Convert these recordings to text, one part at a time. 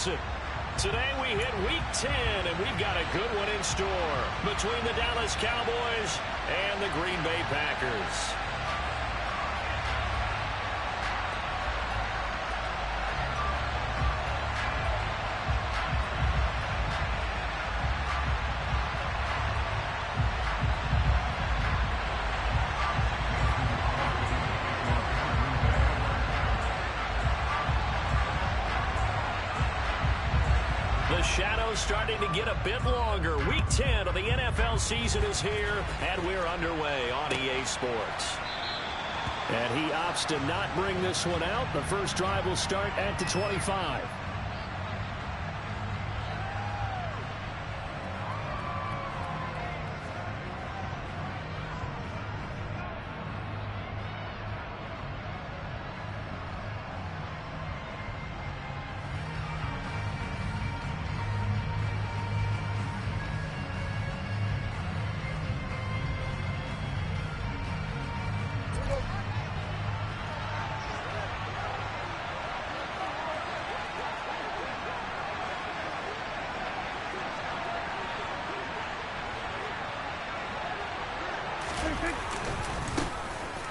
Today we hit Week 10, and we've got a good one in store between the Dallas Cowboys and the Green Bay Packers. The shadow's starting to get a bit longer. Week 10 of the NFL season is here, and we're underway on EA Sports. And he opts to not bring this one out. The first drive will start at the 25.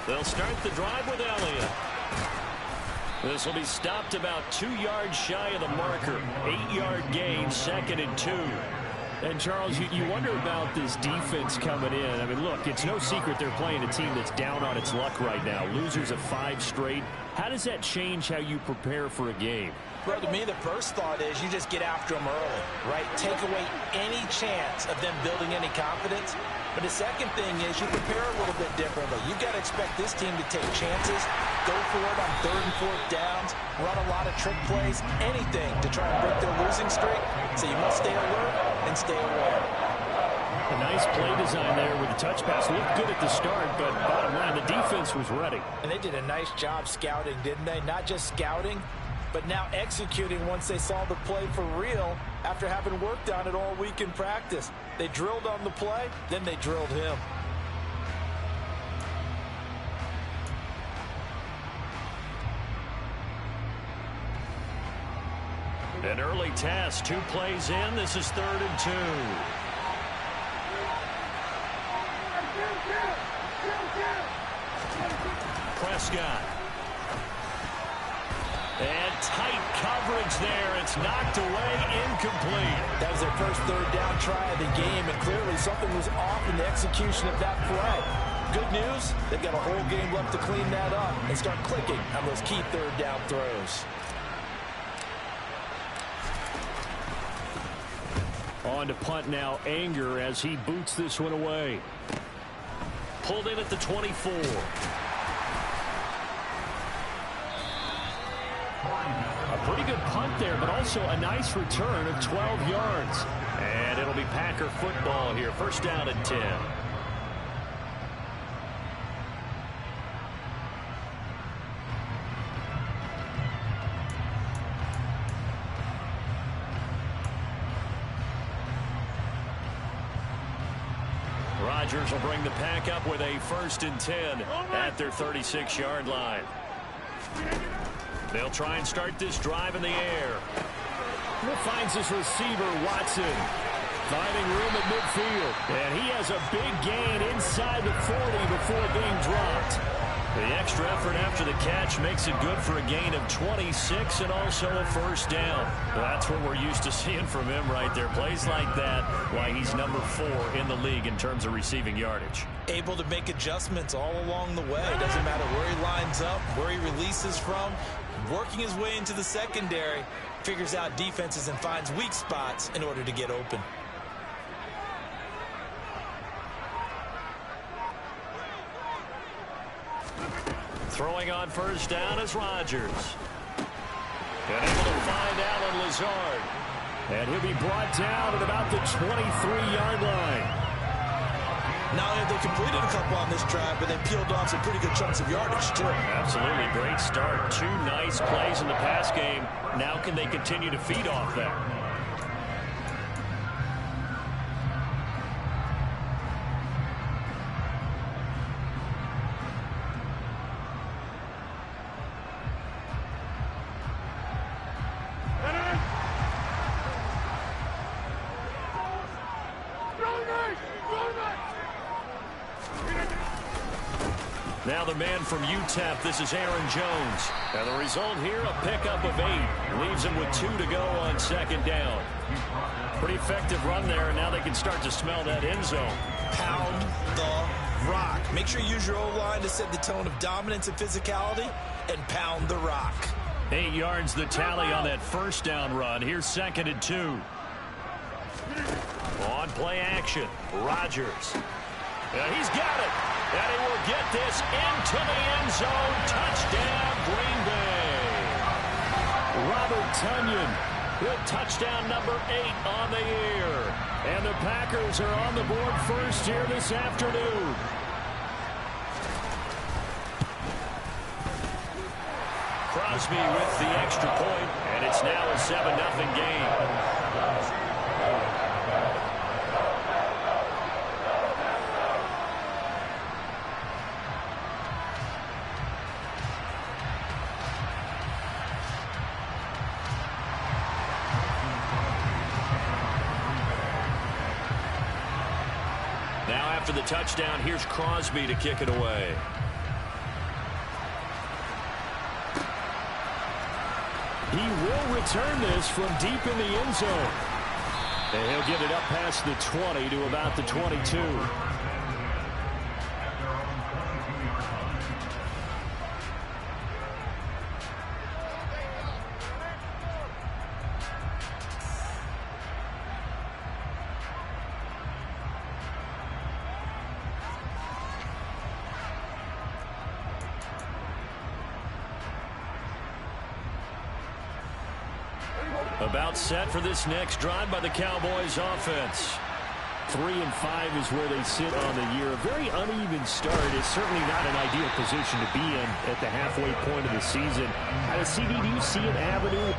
They'll start the drive with Elliott. This will be stopped about 2 yards shy of the marker. 8-yard gain, 2nd and 2. And, Charles, you wonder about this defense coming in. I mean, look, it's no secret they're playing a team that's down on its luck right now. Losers of 5 straight. How does that change how you prepare for a game? Well, to me, the first thought is you just get after them early, right? Take away any chance of them building any confidence. But the second thing is you prepare a little bit differently. You've got to expect this team to take chances, go for it on 3rd and 4th downs, run a lot of trick plays, anything to try and break their losing streak. So you must stay alert and stay aware. A nice play design there with the touch pass. Looked good at the start, but bottom line, the defense was ready. And they did a nice job scouting, didn't they? Not just scouting, but now executing once they saw the play for real after having worked on it all week in practice. They drilled on the play, then they drilled him. An early test, 2 plays in. This is 3rd and 2. Prescott. And tight coverage there. It's knocked away, incomplete. That was their first 3rd down try of the game, and clearly something was off in the execution of that play. Good news, they've got a whole game left to clean that up and start clicking on those key 3rd down throws. On to punt now, Anger, as he boots this one away. Pulled in at the 24. A pretty good punt there, but also a nice return of 12 yards. And it'll be Packer football here. First down and 10. Rodgers will bring the Pack up with a 1st and 10 at their 36-yard line. They'll try and start this drive in the air. Finds his receiver, Watson. Finding room at midfield. And he has a big gain inside the 40 before being dropped. The extra effort after the catch makes it good for a gain of 26 and also a 1st down. That's what we're used to seeing from him right there. Plays like that, why he's number 4 in the league in terms of receiving yardage. Able to make adjustments all along the way. Doesn't matter where he lines up, where he releases from. Working his way into the secondary, figures out defenses and finds weak spots in order to get open. Throwing on 1st down is Rodgers. And able to find Allen Lazard. And he'll be brought down at about the 23-yard line. Not only have they completed a couple on this drive, but they peeled off some pretty good chunks of yardage, too. Absolutely. Great start. 2 nice plays in the pass game. Now can they continue to feed off that? Now the man from UTEP, this is Aaron Jones. And the result here, a pickup of 8. Leaves him with 2 to go on second down. Pretty effective run there, and now they can start to smell that end zone. Pound the rock. Make sure you use your O-line to set the tone of dominance and physicality, and pound the rock. 8 yards the tally on that first down run. Here's 2nd and 2. On play action, Rodgers. And he's got it. And he will get this into the end zone. Touchdown, Green Bay. Robert Tonyan with touchdown number 8 on the year. And the Packers are on the board first here this afternoon. Crosby with the extra point, and it's now a 7-0 game. Now after the touchdown, here's Crosby to kick it away. He will return this from deep in the end zone. And he'll get it up past the 20 to about the 22. About set for this next drive by the Cowboys offense. 3-5 is where they sit on the year. A very uneven start. It's certainly not an ideal position to be in at the halfway point of the season. Out of CD, do you see an avenue?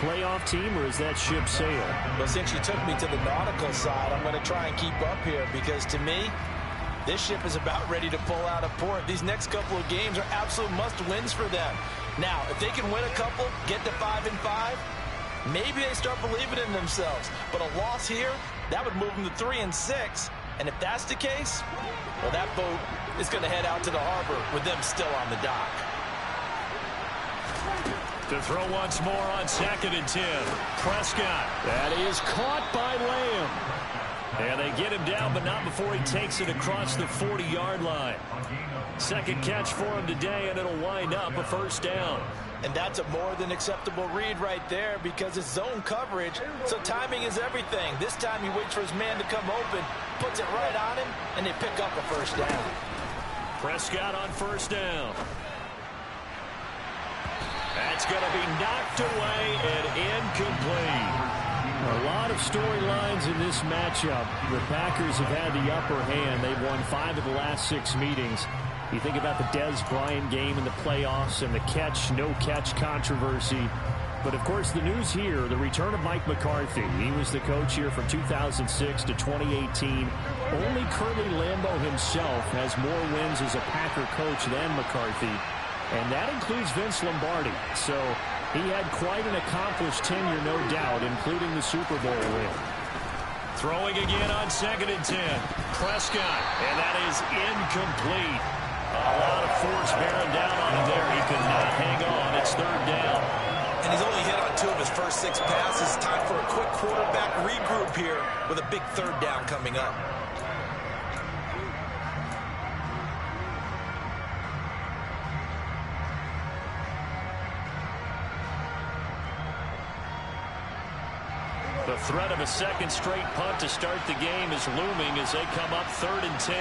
Playoff team, or is that ship sailed? Well, since you took me to the nautical side, I'm going to try and keep up here because to me, this ship is about ready to pull out of port. These next couple of games are absolute must-wins for them. Now, if they can win a couple, get to 5-5, maybe they start believing in themselves. But a loss here, that would move them to 3-6. And if that's the case, well, that boat is going to head out to the harbor with them still on the dock. To throw once more on 2nd and 10. Prescott. That is caught by Lamb. And they get him down, but not before he takes it across the 40-yard line. Second catch for him today, and it'll wind up a first down. And that's a more than acceptable read right there because it's zone coverage, so timing is everything. This time he waits for his man to come open, puts it right on him, and they pick up a first down. Prescott on first down. That's going to be knocked away and incomplete. A lot of storylines in this matchup. The Packers have had the upper hand. They've won 5 of the last 6 meetings. You think about the Dez Bryant game in the playoffs and the catch, no catch controversy. But, of course, the news here, the return of Mike McCarthy. He was the coach here from 2006 to 2018. Only Curly Lambeau himself has more wins as a Packer coach than McCarthy. And that includes Vince Lombardi. So he had quite an accomplished tenure, no doubt, including the Super Bowl win. Throwing again on 2nd and 10. Prescott, and that is incomplete. A lot of force bearing down on him there. He could not hang on. It's 3rd down. And he's only hit on 2 of his first 6 passes. Time for a quick quarterback regroup here with a big 3rd down coming up. The threat of a second straight punt to start the game is looming as they come up 3rd and 10.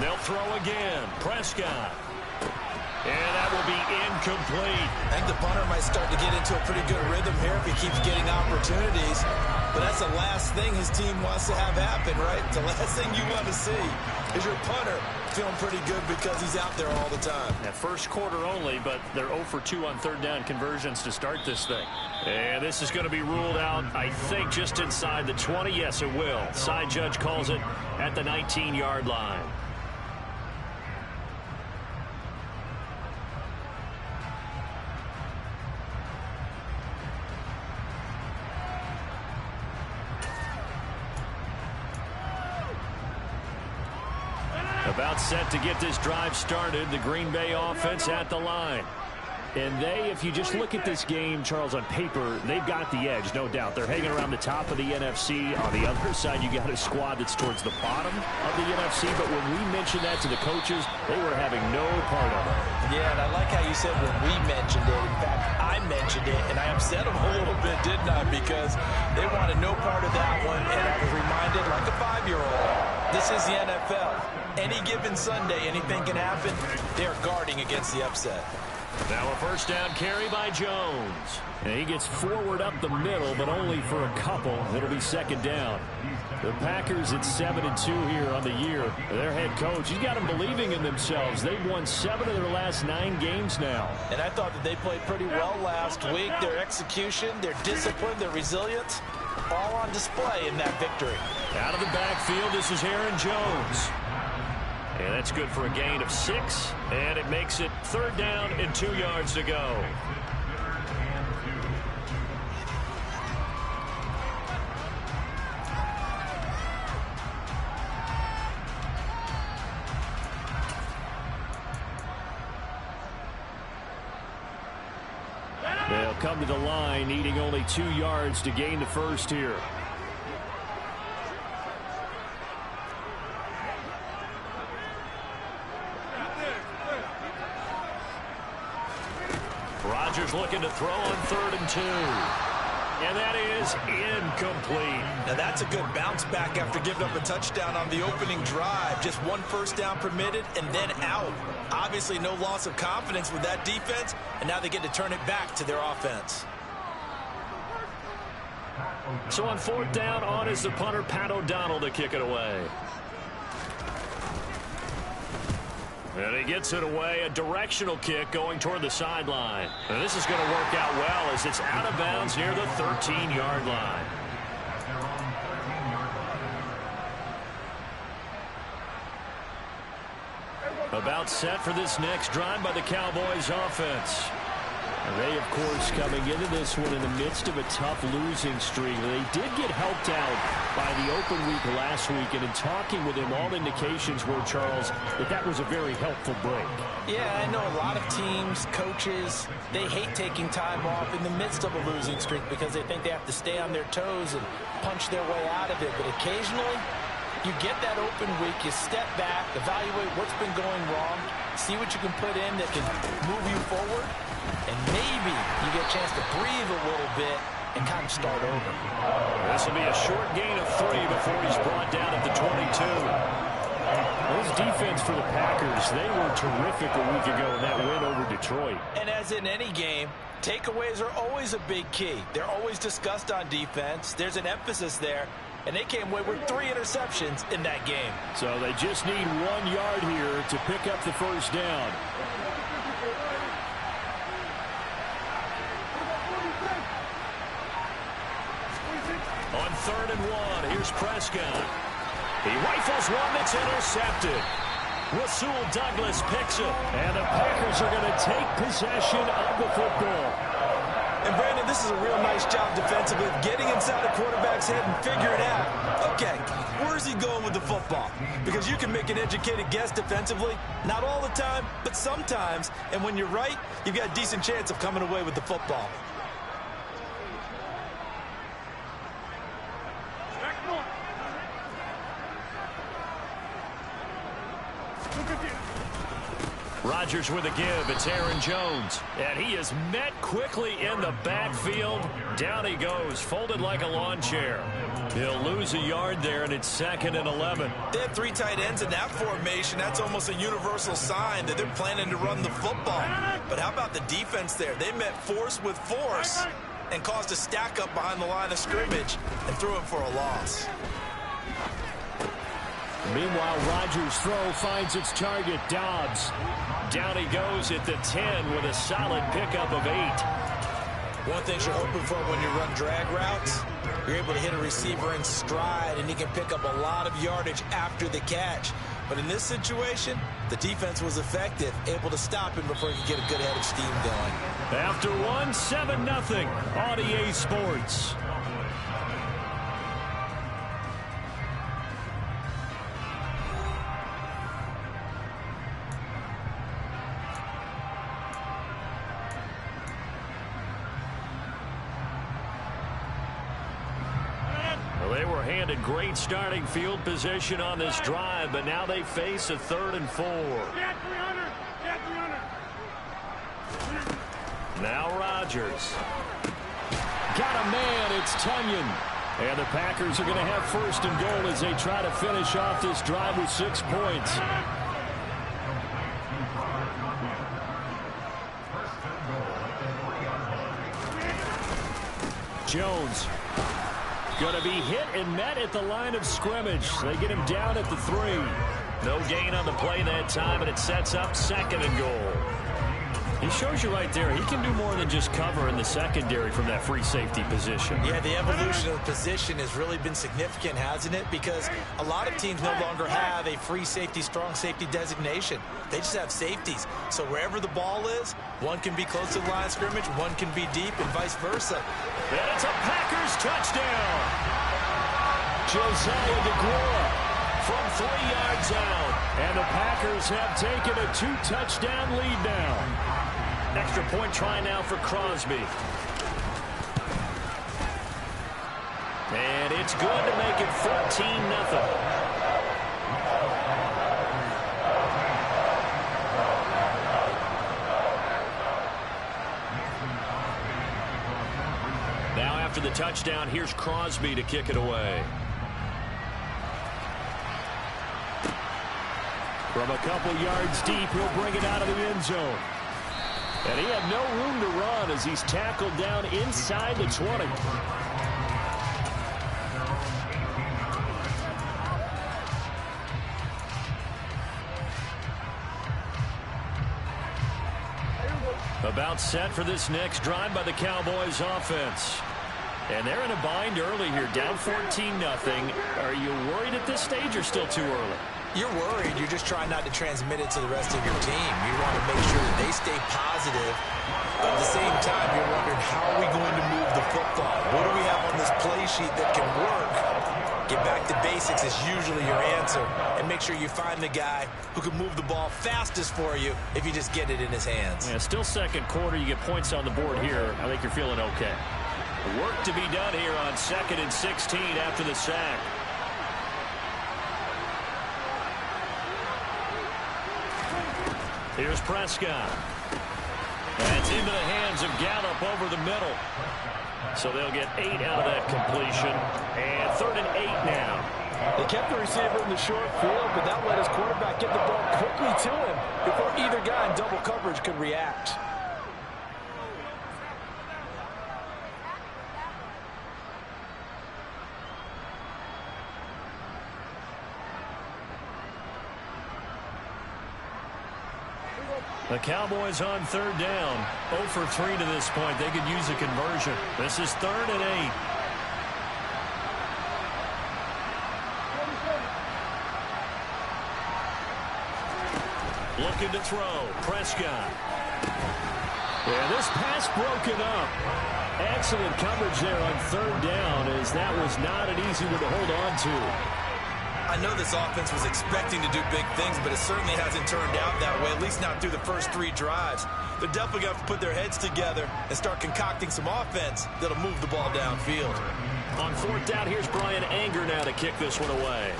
They'll throw again. Prescott. And that will be incomplete. I think the punter might start to get into a pretty good rhythm here if he keeps getting opportunities. But that's the last thing his team wants to have happen, right? The last thing you want to see is your punter feeling pretty good because he's out there all the time. That first quarter only, but they're 0 for 2 on 3rd down conversions to start this thing. And this is going to be ruled out, I think, just inside the 20. Yes, it will. Side judge calls it at the 19-yard line. About set to get this drive started. The Green Bay offense at the line. And they, if you just look at this game, Charles, on paper, they've got the edge, no doubt. They're hanging around the top of the NFC. On the other side, you got a squad that's towards the bottom of the NFC. But when we mentioned that to the coaches, they were having no part of it. Yeah, and I like how you said when we mentioned it. In fact, I mentioned it, and I upset them a little bit, didn't I? Because they wanted no part of that one, and I was reminded like a 5-year-old. This is the NFL. Any given Sunday, anything can happen. They're guarding against the upset. Now a first down carry by Jones. And he gets forward up the middle, but only for a couple. It'll be 2nd down. The Packers at 7-2 here on the year. Their head coach, he's got them believing in themselves. They've won 7 of their last 9 games now. And I thought that they played pretty well last week. Their execution, their discipline, their resilience, all on display in that victory. Out of the backfield, this is Aaron Jones. And that's good for a gain of 6, and it makes it 3rd down and 2 yards to go. They'll come to the line, needing only 2 yards to gain the first here. Rodgers looking to throw on 3rd and 2. And that is incomplete. Now that's a good bounce back after giving up a touchdown on the opening drive. Just 1 first down permitted and then out. Obviously no loss of confidence with that defense, and now they get to turn it back to their offense. So on 4th down, on is the punter, Pat O'Donnell, to kick it away. And he gets it away, a directional kick going toward the sideline. And this is going to work out well as it's out of bounds near the 13-yard line. About set for this next drive by the Cowboys offense. They, of course, coming into this one in the midst of a tough losing streak. They did get helped out by the open week last week, and in talking with him, all indications were, Charles, that was a very helpful break. Yeah, I know a lot of teams, coaches, they hate taking time off in the midst of a losing streak because they think they have to stay on their toes and punch their way out of it. But occasionally, you get that open week, you step back, evaluate what's been going wrong, see what you can put in that can move you forward, and maybe you get a chance to breathe a little bit and kind of start over. This will be a short gain of 3 before he's brought down at the 22. Those defense for the Packers, they were terrific a week ago in that win over Detroit. And as in any game, takeaways are always a big key. They're always discussed on defense. There's an emphasis there. And they came away with 3 interceptions in that game. So they just need 1 yard here to pick up the first down. On 3rd and 1, here's Prescott. He rifles one that's intercepted. Rasul Douglas picks it. And the Packers are going to take possession of the football. And, Brandon, this is a real nice job defensively of getting inside a quarterback's head and figuring out, okay, where's he going with the football? Because you can make an educated guess defensively, not all the time, but sometimes. And when you're right, you've got a decent chance of coming away with the football. Rodgers with a give. It's Aaron Jones. And he is met quickly in the backfield. Down he goes, folded like a lawn chair. He'll lose a yard there, and it's 2nd and 11. They have 3 tight ends in that formation. That's almost a universal sign that they're planning to run the football. But how about the defense there? They met force with force and caused a stack up behind the line of scrimmage and threw him for a loss. Meanwhile, Rodgers' throw finds its target, Dobbs. Down he goes at the 10 with a solid pickup of 8. One thing you're hoping for when you run drag routes, you're able to hit a receiver in stride, and he can pick up a lot of yardage after the catch. But in this situation, the defense was effective, able to stop him before he could get a good head of steam going. After 1, 7-0 on EA Sports. They were handed great starting field position on this drive, but now they face a 3rd and 4. Now Rodgers. Got a man, it's Tunyon. And the Packers are going to have 1st and goal as they try to finish off this drive with 6 points. Jones. Going to be hit and met at the line of scrimmage. They get him down at the 3. No gain on the play that time, and it sets up 2nd and goal. He shows you right there, he can do more than just cover in the secondary from that free safety position. Yeah, the evolution of the position has really been significant, hasn't it? Because a lot of teams no longer have a free safety, strong safety designation. They just have safeties. So wherever the ball is, one can be close to the line of scrimmage, one can be deep, and vice versa. And it's a Packers touchdown. Josiah DeGuara from 3 yards out. And the Packers have taken a 2-touchdown lead now. Extra point try now for Crosby. And it's good to make it 14-0. Now after the touchdown, here's Crosby to kick it away. From a couple yards deep, he'll bring it out of the end zone. And he had no room to run as he's tackled down inside the 20. About set for this next drive by the Cowboys offense. And they're in a bind early here, down 14-0. Are you worried at this stage or still too early? You're worried. You're just trying not to transmit it to the rest of your team. You want to make sure that they stay positive. But at the same time, you're wondering, how are we going to move the football? What do we have on this play sheet that can work? Get back to basics is usually your answer. And make sure you find the guy who can move the ball fastest for you if you just get it in his hands. Yeah, still 2nd quarter. You get points on the board here. I think you're feeling okay. Work to be done here on 2nd and 16 after the sack. Here's Prescott. And it's into the hands of Gallup over the middle. So they'll get 8 out of that completion. And 3rd and 8 now. They kept the receiver in the short field, but that let his quarterback get the ball quickly to him before either guy in double coverage could react. The Cowboys on 3rd down. 0 for 3 to this point. They could use a conversion. This is 3rd and 8. Looking to throw. Prescott. Yeah, this pass broken up. Excellent coverage there on 3rd down, as that was not an easy one to hold on to. I know this offense was expecting to do big things, but it certainly hasn't turned out that way, at least not through the first 3 drives. They're definitely going to have to put their heads together and start concocting some offense that'll move the ball downfield. On 4th down, here's Brian Anger now to kick this one away.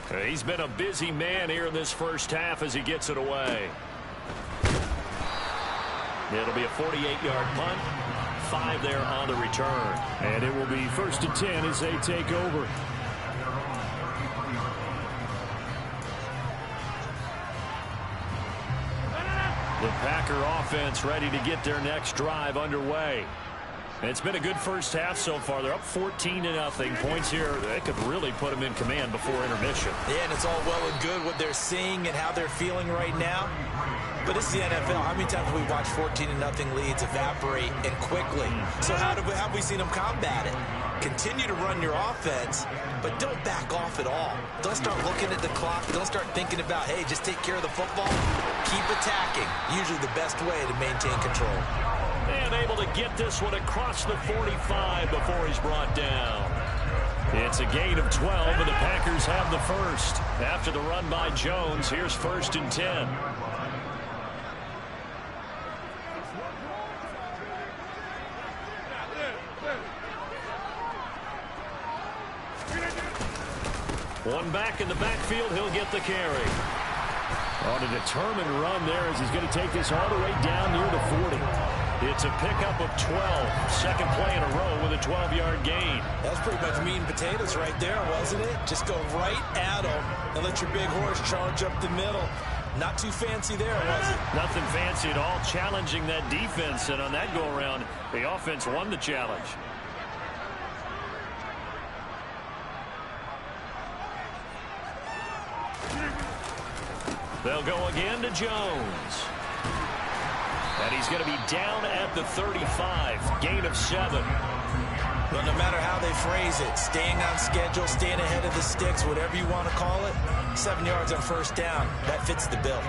He's been a busy man here in this first half as he gets it away. It'll be a 48-yard punt. 5 there on the return. And it will be 1st and 10 as they take over. The Packer offense ready to get their next drive underway. And it's been a good first half so far. They're up 14-0. Points here, they could really put them in command before intermission. Yeah, and it's all well and good what they're seeing and how they're feeling right now. But it's the NFL. How many times have we watched 14-0 leads evaporate and quickly? So how have we seen them combat it? Continue to run your offense, but don't back off at all. Don't start looking at the clock. Don't start thinking about, hey, just take care of the football. Keep attacking. Usually the best way to maintain control. And able to get this one across the 45 before he's brought down. It's a gain of 12, and the Packers have the first. After the run by Jones, here's 1st and 10. One back in the backfield, he'll get the carry. On a determined run there as he's going to take this all the way down near the 40. It's a pickup of 12. Second play in a row with a 12-yard gain. That's pretty much meat and potatoes right there, wasn't it? Just go right at him and let your big horse charge up the middle. Not too fancy there, was it? Nothing fancy at all, challenging that defense. And on that go-around, the offense won the challenge. They'll go again to Jones. And he's going to be down at the 35. Gain of 7. Well, no matter how they phrase it, staying on schedule, staying ahead of the sticks, whatever you want to call it, 7 yards on 1st down. That fits the bill.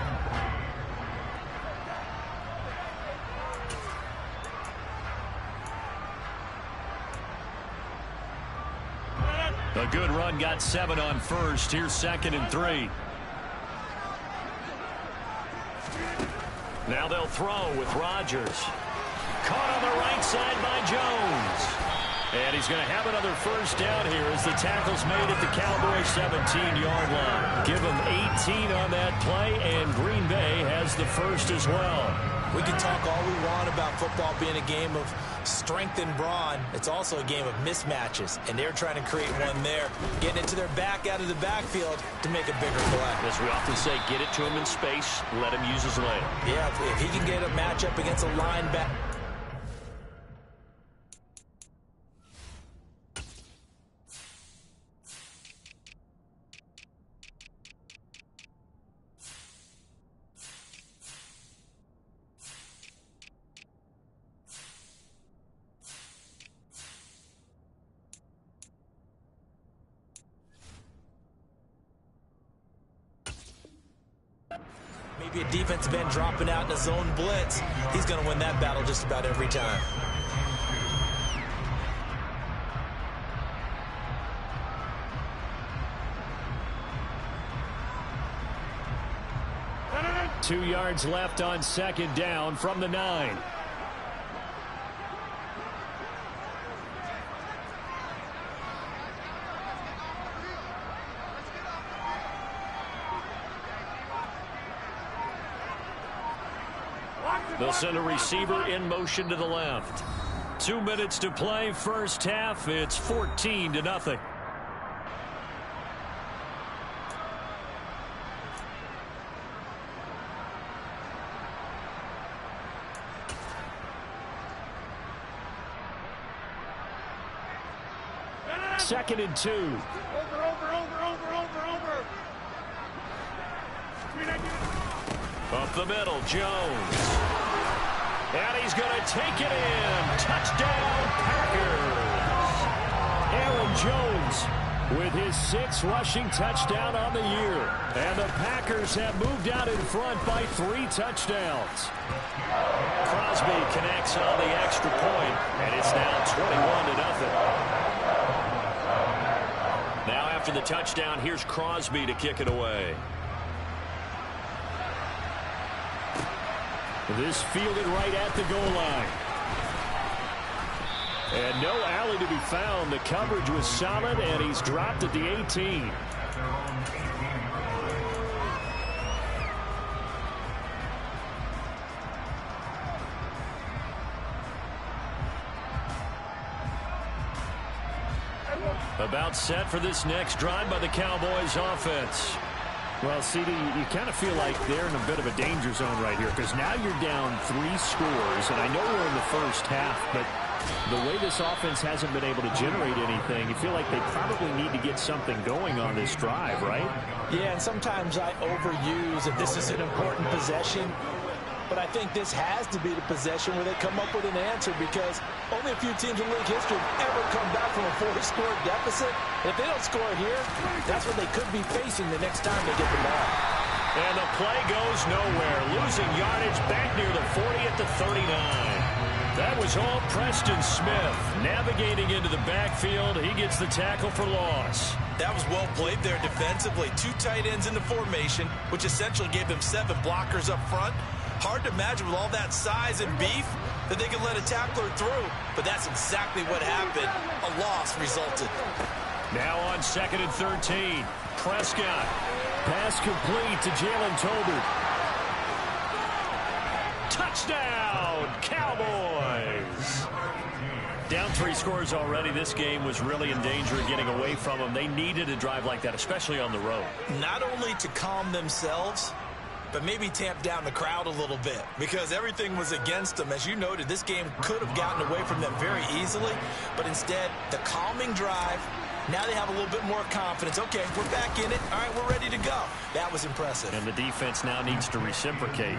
A good run got 7 on 1st. Here's 2nd and 3. Now they'll throw with Rodgers. Caught on the right side by Jones. And he's going to have another 1st down here as the tackle's made at the Cowboys' 17-yard line. Give him 18 on that play, and Green Bay has the 1st as well. We can talk all we want about football being a game of strength and brawn. It's also a game of mismatches, and they're trying to create one there, getting it to their back out of the backfield to make a bigger play. As we often say, get it to him in space, let him use his leg. Yeah, if he can get a matchup against a linebacker. Maybe a defensive end dropping out in a zone blitz. He's going to win that battle just about every time. Two yards left on 2nd down from the 9. They'll send a receiver in motion to the left. 2 minutes to play, first half. It's 14-0. Second and 2. Over. Up the middle, Jones. And he's going to take it in. Touchdown, Packers. Aaron Jones with his 6th rushing touchdown on the year. And the Packers have moved out in front by 3 touchdowns. Crosby connects on the extra point, and it's now 21-0. Now after the touchdown, here's Crosby to kick it away. This fielded right at the goal line. And no alley to be found. The coverage was solid, and he's dropped at the 18. About set for this next drive by the Cowboys offense. Well, CD, you kind of feel like they're in a bit of a danger zone right here because now you're down 3 scores, and I know we're in the first half, but the way this offense hasn't been able to generate anything, you feel like they probably need to get something going on this drive, right? Yeah, and sometimes I overuse that this is an important possession, but I think this has to be the possession where they come up with an answer because only a few teams in league history have ever come back from a 4-score deficit. And if they don't score here, that's what they could be facing the next time they get the ball. And the play goes nowhere. Losing yardage back near the 40 at the 39. That was all Preston Smith. Navigating into the backfield, he gets the tackle for loss. That was well played there defensively. 2 tight ends in the formation, which essentially gave them 7 blockers up front. Hard to imagine with all that size and beef that they could let a tackler through, but that's exactly what happened. A loss resulted. Now on 2nd and 13. Prescott. Pass complete to Jalen Tolbert. Touchdown, Cowboys! Down 3 scores already. This game was really in danger of getting away from them. They needed a drive like that, especially on the road. Not only to calm themselves, but maybe tamp down the crowd a little bit because everything was against them. As you noted, this game could have gotten away from them very easily, but instead, the calming drive, now they have a little bit more confidence. Okay, we're back in it. All right, we're ready to go. That was impressive. And the defense now needs to reciprocate.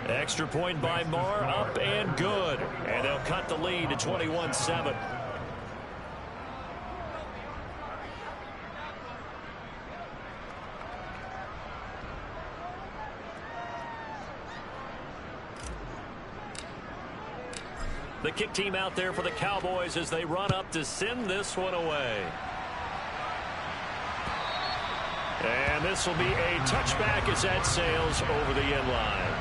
Extra point by Marr, up and good. And they'll cut the lead to 21-7. The kick team out there for the Cowboys as they run up to send this one away. And this will be a touchback as that sails over the end line.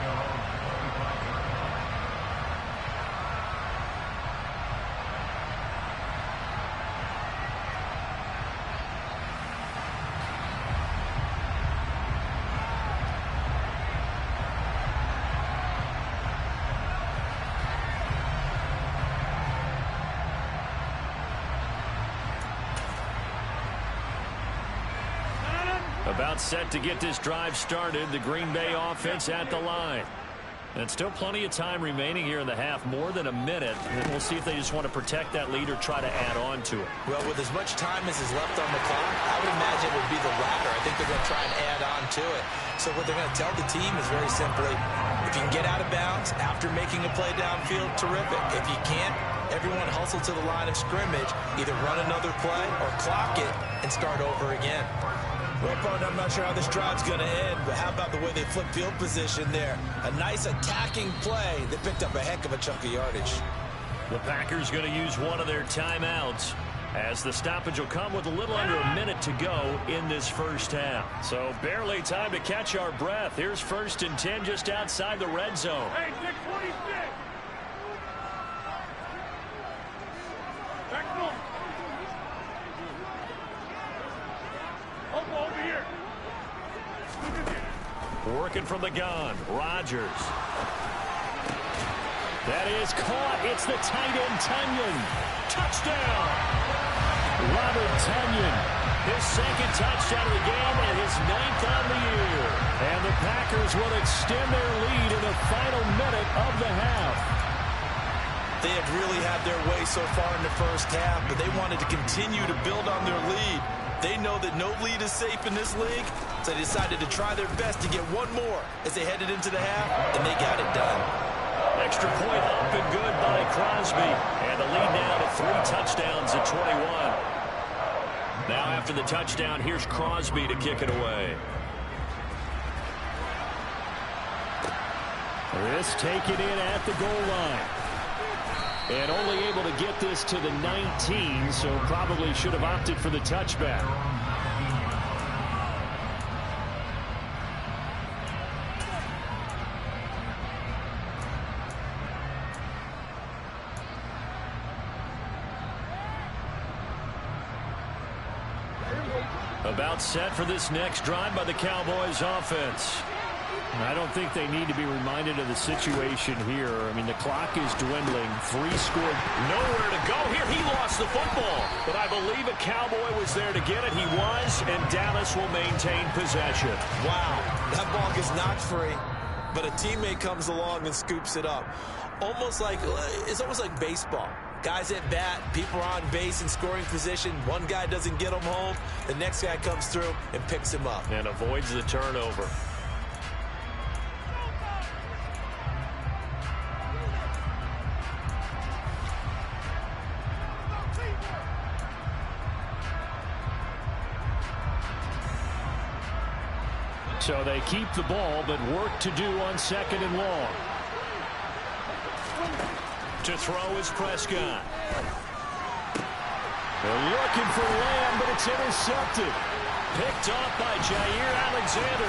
About set to get this drive started. The Green Bay offense at the line. And still plenty of time remaining here in the half, more than a minute. And we'll see if they just want to protect that lead or try to add on to it. Well, with as much time as is left on the clock, I would imagine it would be the latter. I think they're going to try and add on to it. So what they're going to tell the team is very simply, if you can get out of bounds after making a play downfield, terrific. If you can't, everyone hustle to the line of scrimmage, either run another play or clock it and start over again. Well, partner, I'm not sure how this drive's going to end, but how about the way they flip field position there? A nice attacking play that picked up a heck of a chunk of yardage. The Packers going to use one of their timeouts as the stoppage will come with a little under a minute to go in this first half. So barely time to catch our breath. Here's 1st and 10 just outside the red zone. Hey, 626. Over here. Working from the gun, Rodgers. That is caught. It's the tight end, Tonyan. Touchdown! Robert Tonyan, his 2nd touchdown of the game and his 9th on the year. And the Packers will extend their lead in the final minute of the half. They had really had their way so far in the first half, but they wanted to continue to build on their lead. They know that no lead is safe in this league, so they decided to try their best to get one more as they headed into the half, and they got it done. Extra point up and good by Crosby. And the lead now to 3 touchdowns at 21. Now after the touchdown, here's Crosby to kick it away. This taken in at the goal line. And only able to get this to the 19, so probably should have opted for the touchback. About set for this next drive by the Cowboys offense. I don't think they need to be reminded of the situation here. I mean, the clock is dwindling. 3 scored. Nowhere to go here. He lost the football. But I believe a Cowboy was there to get it. He was, and Dallas will maintain possession. Wow, that ball gets knocked free, but a teammate comes along and scoops it up. It's almost like baseball. Guys at bat, people are on base in scoring position. One guy doesn't get him home. The next guy comes through and picks him up. And avoids the turnover. So they keep the ball, but work to do on 2nd and long. To throw is Prescott. They're looking for Lamb, but it's intercepted. Picked off by Jair Alexander.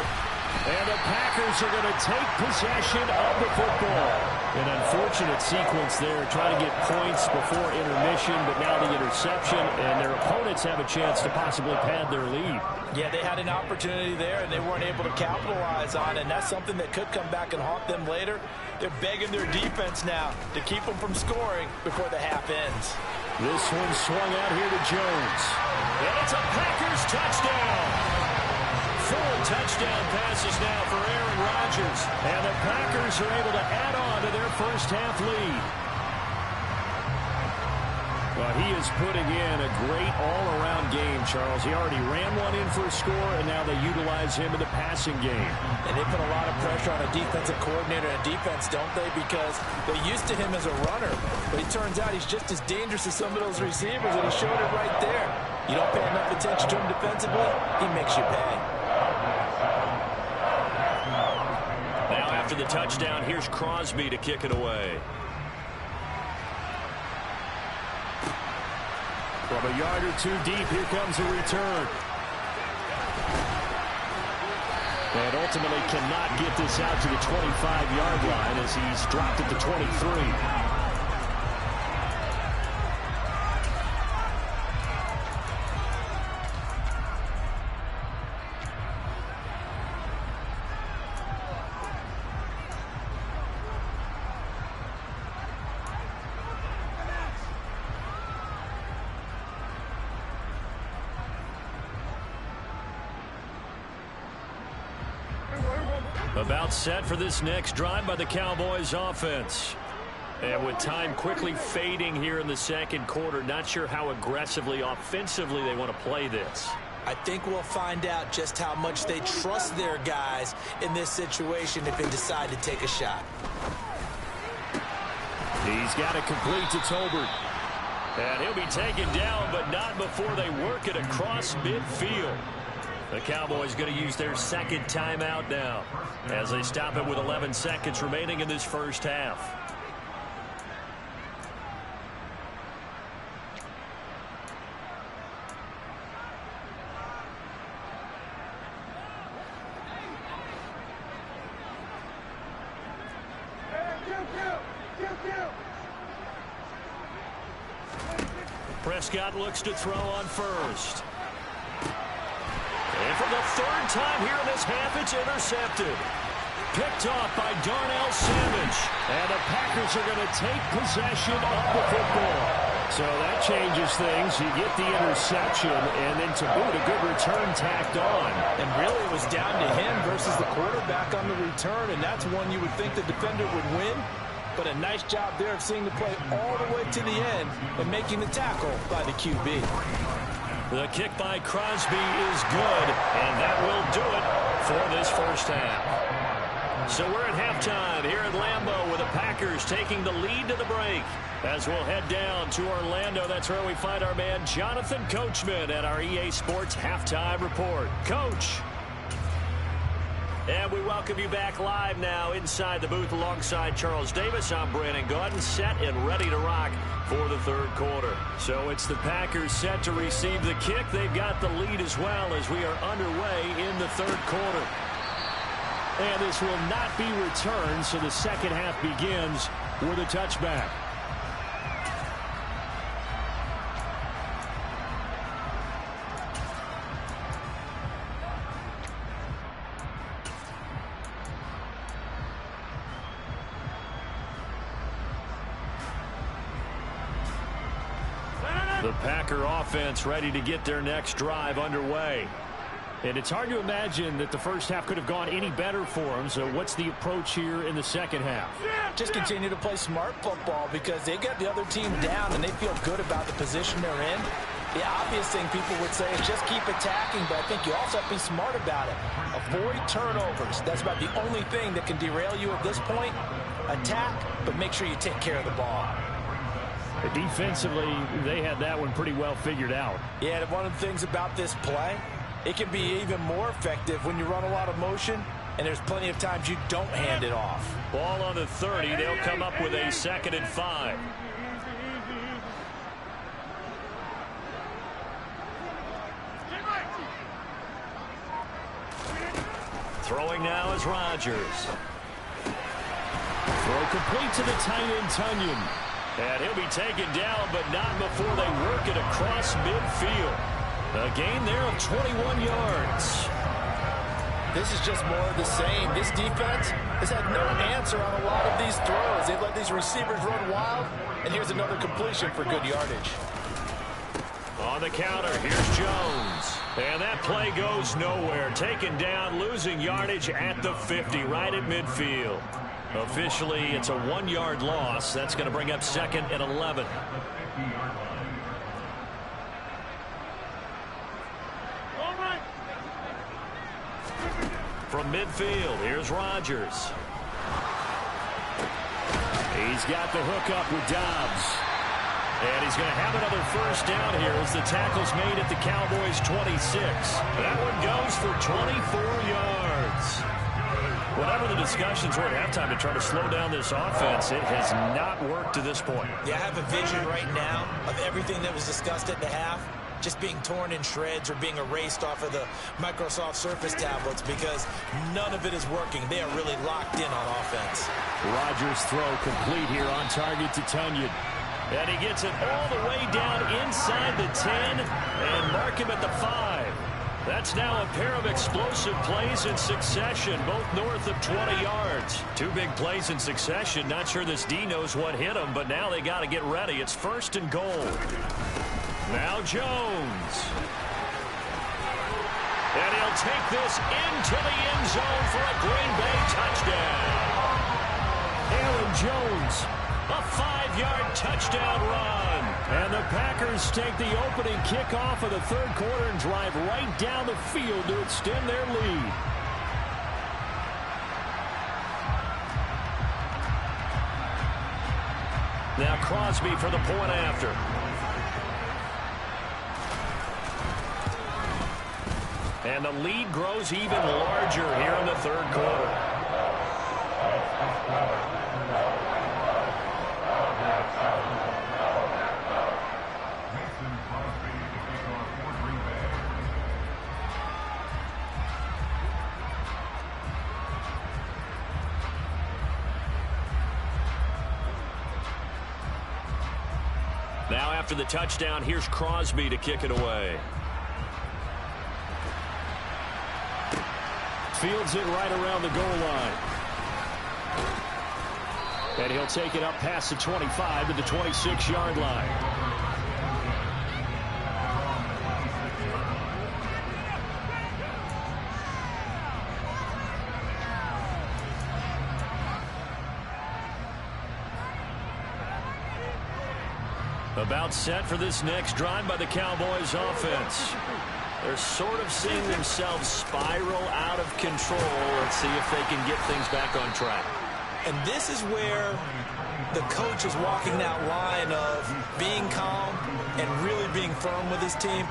And the Packers are going to take possession of the football. An unfortunate sequence there, trying to get points before intermission, but now the interception, and their opponents have a chance to possibly pad their lead. Yeah, they had an opportunity there, and they weren't able to capitalize on it, and that's something that could come back and haunt them later. They're begging their defense now to keep them from scoring before the half ends. This one swung out here to Jones. And it's a Packers touchdown. 4 touchdown passes now for Aaron Rodgers. And the Packers are able to add on to their first half lead. Well, he is putting in a great all-around game, Charles. He already ran one in for a score, and now they utilize him in the passing game. And they put a lot of pressure on a defensive coordinator and defense, don't they? Because they're used to him as a runner. But it turns out he's just as dangerous as some of those receivers, and he showed it right there. You don't pay enough attention to him defensively, he makes you pay. Now after the touchdown, here's Crosby to kick it away. From a yard or 2 deep, here comes a return. And ultimately cannot get this out to the 25-yard line as he's dropped at the 23. About set for this next drive by the Cowboys offense. And with time quickly fading here in the second quarter, not sure how aggressively, offensively they want to play this. I think we'll find out just how much they trust their guys in this situation if they decide to take a shot. He's got it complete to Tolbert. And he'll be taken down, but not before they work it across midfield. The Cowboys going to use their second timeout now as they stop it with 11 seconds remaining in this first half. Prescott looks to throw on first. And for the 3rd time here in this half, it's intercepted. Picked off by Darnell Savage. And the Packers are going to take possession of the football. So that changes things. You get the interception, and then to boot, a good return tacked on. And really, it was down to him versus the quarterback on the return, and that's one you would think the defender would win. But a nice job there of seeing the play all the way to the end and making the tackle by the QB. The kick by Crosby is good, and that will do it for this first half. So we're at halftime here at Lambeau with the Packers taking the lead to the break. As we'll head down to Orlando, that's where we find our man Jonathan Coachman at our EA Sports Halftime Report. Coach. And we welcome you back live now inside the booth alongside Charles Davis. I'm Brandon Gaudin, set and ready to rock for the third quarter. So it's the Packers set to receive the kick. They've got the lead as well as we are underway in the third quarter. And this will not be returned, so the second half begins with a touchback. The Packer offense ready to get their next drive underway. And it's hard to imagine that the first half could have gone any better for them. So what's the approach here in the second half? Just continue to play smart football because they got the other team down and they feel good about the position they're in. The obvious thing people would say is just keep attacking, but I think you also have to be smart about it. Avoid turnovers. That's about the only thing that can derail you at this point. Attack, but make sure you take care of the ball. Defensively, they had that one pretty well figured out. Yeah, one of the things about this play, it can be even more effective when you run a lot of motion, and there's plenty of times you don't hand it off. Ball on the 30. They'll come up with a 2nd and 5. Throwing now is Rodgers. Throw complete to the tight end, Tunyon. And he'll be taken down, but not before they work it across midfield. A gain there of 21 yards. This is just more of the same. This defense has had no answer on a lot of these throws. They've let these receivers run wild, and here's another completion for good yardage. On the counter, here's Jones. And that play goes nowhere. Taken down, losing yardage at the 50, right at midfield. Officially, it's a 1-yard loss. That's going to bring up 2nd and 11. From midfield, here's Rodgers. He's got the hook up with Dobbs. And he's going to have another first down here as the tackle's made at the Cowboys' 26. That one goes for 24 yards. Whatever the discussions were at halftime to try to slow down this offense, it has not worked to this point. Yeah, I have a vision right now of everything that was discussed at the half just being torn in shreds or being erased off of the Microsoft Surface tablets because none of it is working. They are really locked in on offense. Rodgers' throw complete here on target to Tunyon. And he gets it all the way down inside the 10 and mark him at the 5. That's now a pair of explosive plays in succession, both north of 20 yards. 2 big plays in succession. Not sure this D knows what hit him, but now they got to get ready. It's 1st and goal. Now Jones. And he'll take this into the end zone for a Green Bay touchdown. Aaron Jones, a 5-yard touchdown run. And the Packers take the opening kickoff of the 3rd quarter and drive right down the field to extend their lead. Now Crosby for the point after. And the lead grows even larger here in the 3rd quarter. Now after the touchdown, here's Crosby to kick it away. Fields it right around the goal line. And he'll take it up past the 25 to the 26-yard line. About set for this next drive by the Cowboys offense. They're sort of seeing themselves spiral out of control. Let's see if they can get things back on track. And this is where the coach is walking that line of being calm and really being firm with his team.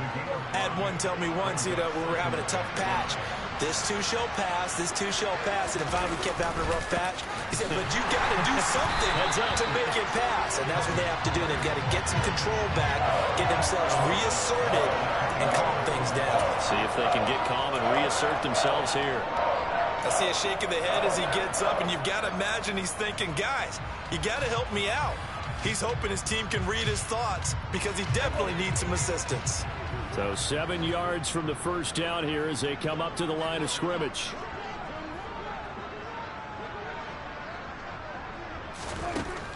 I had one tell me once, when we were having a tough patch, this too shall pass, this too shall pass. And if I kept having a rough patch, he said, but you got to do something to make it pass. And that's what they have to do. They've got to get some control back, get themselves reasserted, and calm things down. See if they can get calm and reassert themselves here. I see a shake of the head as he gets up, and you've got to imagine he's thinking, guys, you got to help me out. He's hoping his team can read his thoughts because he definitely needs some assistance. So 7 yards from the first down here as they come up to the line of scrimmage.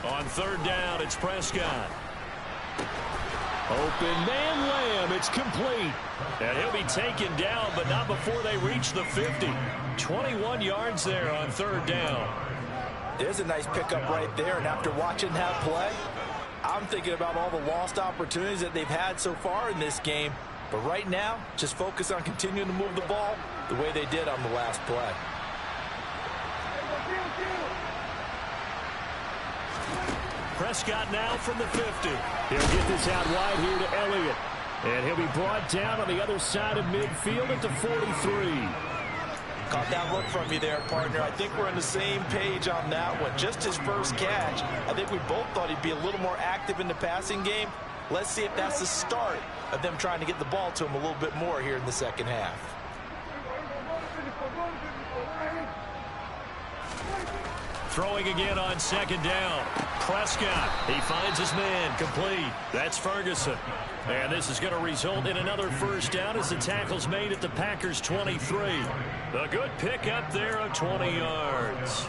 On 3rd down, it's Prescott. Open man Lamb. It's complete. And he'll be taken down, but not before they reach the 50. 21 yards there on third down. There's a nice pickup right there, and after watching that play, I'm thinking about all the lost opportunities that they've had so far in this game. But right now, just focus on continuing to move the ball the way they did on the last play. Prescott now from the 50. He'll get this out wide here to Elliott. And he'll be brought down on the other side of midfield at the 43. Caught that look from you there, partner. I think we're on the same page on that one. Just his first catch. I think we both thought he'd be a little more active in the passing game. Let's see if that's the start of them trying to get the ball to him a little bit more here in the second half. Throwing again on second down. Prescott, he finds his man, complete. That's Ferguson. And this is going to result in another first down as the tackle's made at the Packers' 23. A good pickup there of 20 yards.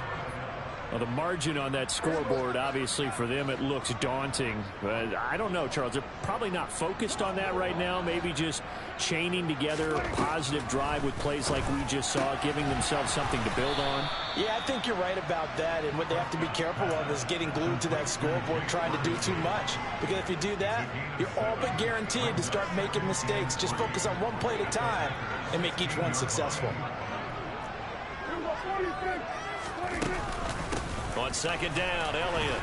Well, the margin on that scoreboard, obviously, for them, it looks daunting. But I don't know, Charles. They're probably not focused on that right now. Maybe just chaining together a positive drive with plays like we just saw, giving themselves something to build on. Yeah, I think you're right about that. And what they have to be careful of is getting glued to that scoreboard, trying to do too much. Because if you do that, you're all but guaranteed to start making mistakes. Just focus on one play at a time and make each one successful. On second down, Elliott.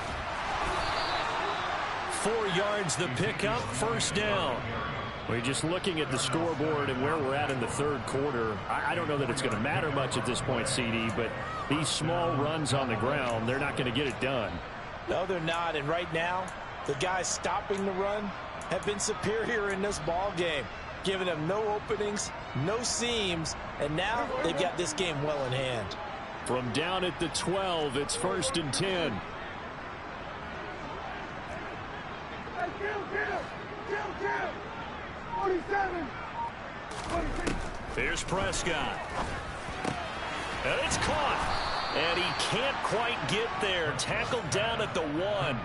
4 yards the pickup, first down. We're just looking at the scoreboard and where we're at in the third quarter. I don't know that it's going to matter much at this point, CD, but these small runs on the ground, they're not going to get it done. No, they're not. And right now, the guys stopping the run have been superior in this ball game, giving them no openings, no seams, and now they've got this game well in hand. From down at the 12, it's first and 10. Here's Prescott. And it's caught. And he can't quite get there. Tackled down at the 1.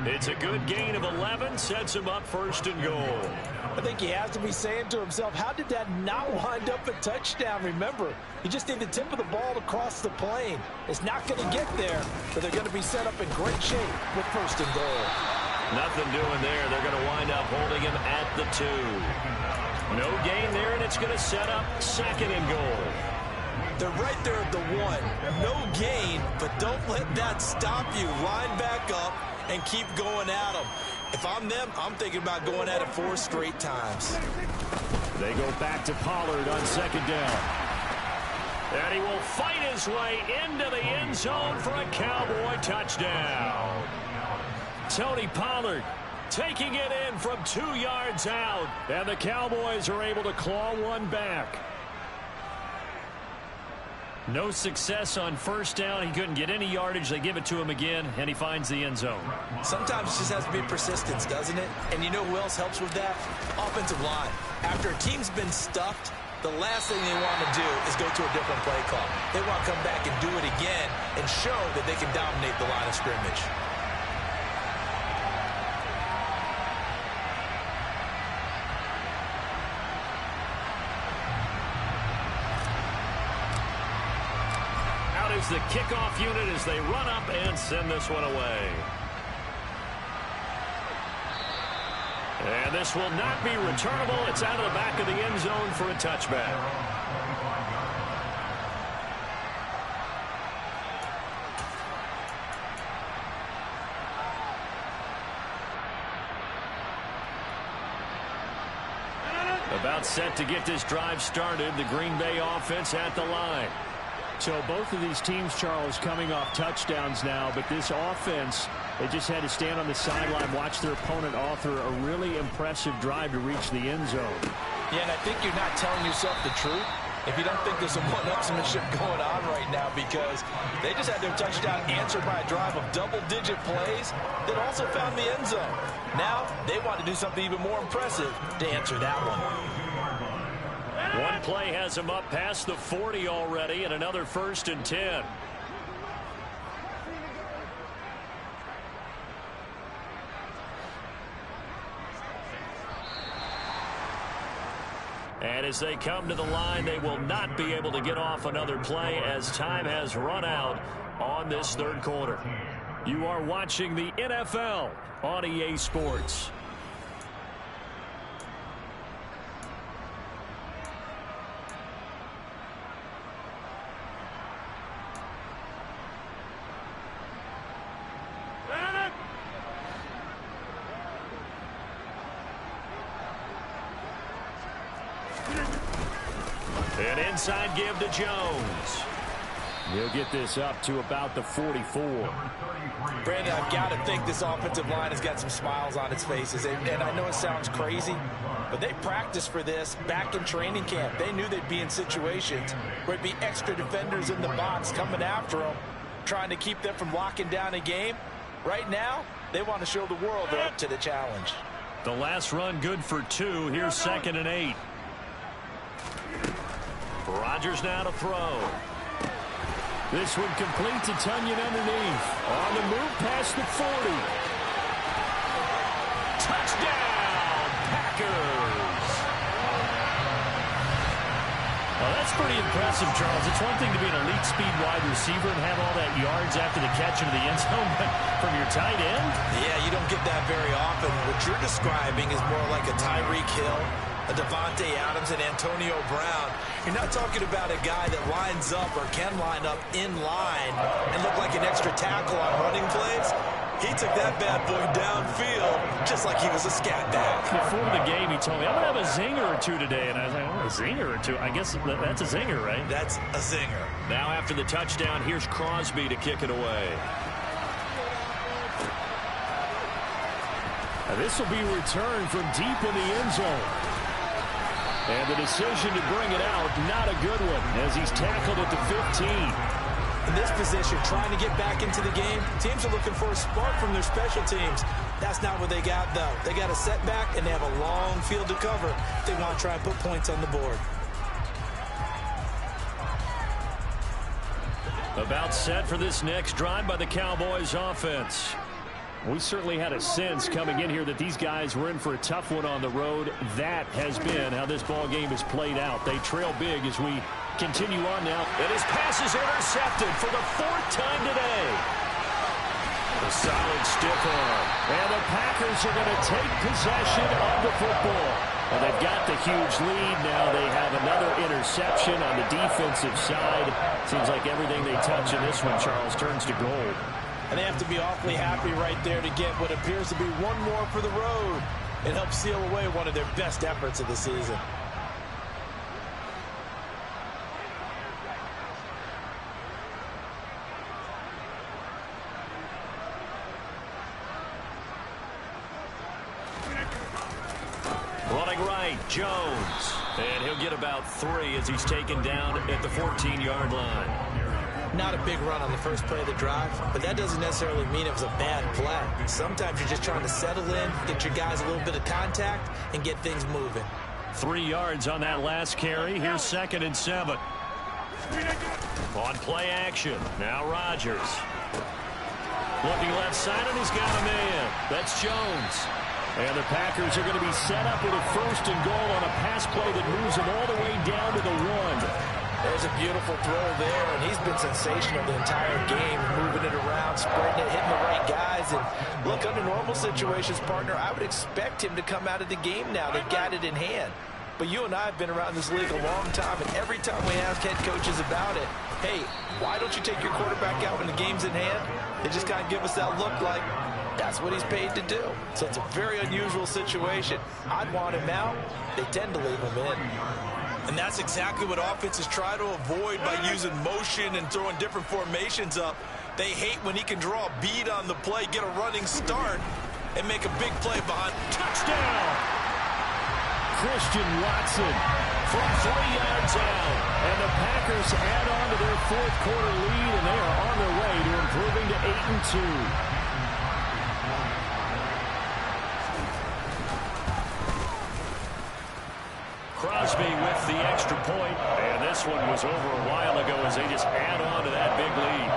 It's a good gain of 11. Sets him up first and goal. I think he has to be saying to himself, how did that not wind up a touchdown? Remember, you just need the tip of the ball to cross the plane. It's not going to get there, but they're going to be set up in great shape with first and goal. Nothing doing there. They're going to wind up holding him at the 2. No gain there, and it's going to set up second and goal. They're right there at the 1. No gain, but don't let that stop you. Line back up and keep going at them. If I'm them, I'm thinking about going at it 4 straight times. They go back to Pollard on second down. And he will fight his way into the end zone for a Cowboy touchdown. Tony Pollard taking it in from 2 yards out. And the Cowboys are able to claw one back. No success on first down. He couldn't get any yardage. They give it to him again, and he finds the end zone. Sometimes it just has to be persistence, doesn't it? And you know who else helps with that? Offensive line. After a team's been stuffed, the last thing they want to do is go to a different play call. They want to come back and do it again and show that they can dominate the line of scrimmage. Is the kickoff unit as they run up and send this one away. And this will not be returnable. It's out of the back of the end zone for a touchback. About set to get this drive started. The Green Bay offense at the line. So both of these teams, Charles, coming off touchdowns now, but this offense, they just had to stand on the sideline, watch their opponent author a really impressive drive to reach the end zone. Yeah, and I think you're not telling yourself the truth if you don't think there's some one-upsmanship going on right now, because they just had their touchdown answered by a drive of double-digit plays that also found the end zone. Now they want to do something even more impressive to answer that one. One play has him up past the 40 already, and another first and 10. And as they come to the line, they will not be able to get off another play as time has run out on this third quarter. You are watching the NFL on EA Sports. An inside give to Jones. He'll get this up to about the 44. Brandon, I've got to think this offensive line has got some smiles on its faces. And I know it sounds crazy, but they practiced for this back in training camp. They knew they'd be in situations where it'd be extra defenders in the box coming after them, trying to keep them from locking down a game. Right now, they want to show the world they're up to the challenge. The last run good for 2. Here's 2nd and 8. Rodgers now to throw. This one complete to Tunyon underneath. On the move past the 40. Touchdown, Packers. Well, that's pretty impressive, Charles. It's one thing to be an elite speed wide receiver and have all that yards after the catch into the end zone, but from your tight end? Yeah, you don't get that very often. What you're describing is more like a Tyreek Hill, a Devontae Adams, and Antonio Brown. You're not talking about a guy that lines up or can line up in line and look like an extra tackle on running plays. He took that bad boy downfield just like he was a scat back. Before the game, he told me, I'm going to have a zinger or two today. And I was like, oh, a zinger or two? I guess that's a zinger, right? That's a zinger. Now after the touchdown, here's Crosby to kick it away. Now this will be returned from deep in the end zone. And the decision to bring it out, not a good one, as he's tackled at the 15. In this position, trying to get back into the game, teams are looking for a spark from their special teams. That's not what they got, though. They got a setback, and they have a long field to cover if they want to try and put points on the board. About set for this next drive by the Cowboys offense. We certainly had a sense coming in here that these guys were in for a tough one on the road. That has been how this ball game is played out. They trail big as we continue on now. And his pass is intercepted for the 4th time today. A solid stiff arm. And the Packers are going to take possession of the football. Well, they've got the huge lead. Now they have another interception on the defensive side. Seems like everything they touch in this one, Charles, turns to gold. And they have to be awfully happy right there to get what appears to be one more for the road and help seal away one of their best efforts of the season. Running right, Jones. And he'll get about 3 as he's taken down at the 14-yard line. Not a big run on the first play of the drive, but that doesn't necessarily mean it was a bad play. Sometimes you're just trying to settle in, get your guys a little bit of contact, and get things moving. 3 yards on that last carry. Here's 2nd and 7. On play action. Now Rodgers. Looking left side, and he's got a man. That's Jones. And the Packers are going to be set up with a 1st and goal on a pass play that moves them all the way down to the 1. There's a beautiful throw there, and he's been sensational the entire game, moving it around, spreading it, hitting the right guys. And look, under normal situations, partner, I would expect him to come out of the game now. They've got it in hand. But you and I have been around this league a long time, and every time we ask head coaches about it, hey, why don't you take your quarterback out when the game's in hand? They just kind of give us that look like that's what he's paid to do. So it's a very unusual situation. I'd want him out. They tend to leave him in. And that's exactly what offenses try to avoid by using motion and throwing different formations up. They hate when he can draw a bead on the play, get a running start, and make a big play behind. Touchdown! Christian Watson from 3 yards out. And the Packers add on to their 4th quarter lead, and they are on their way to improving to 8-2. Crosby with the extra point, and this one was over a while ago as they just add on to that big lead.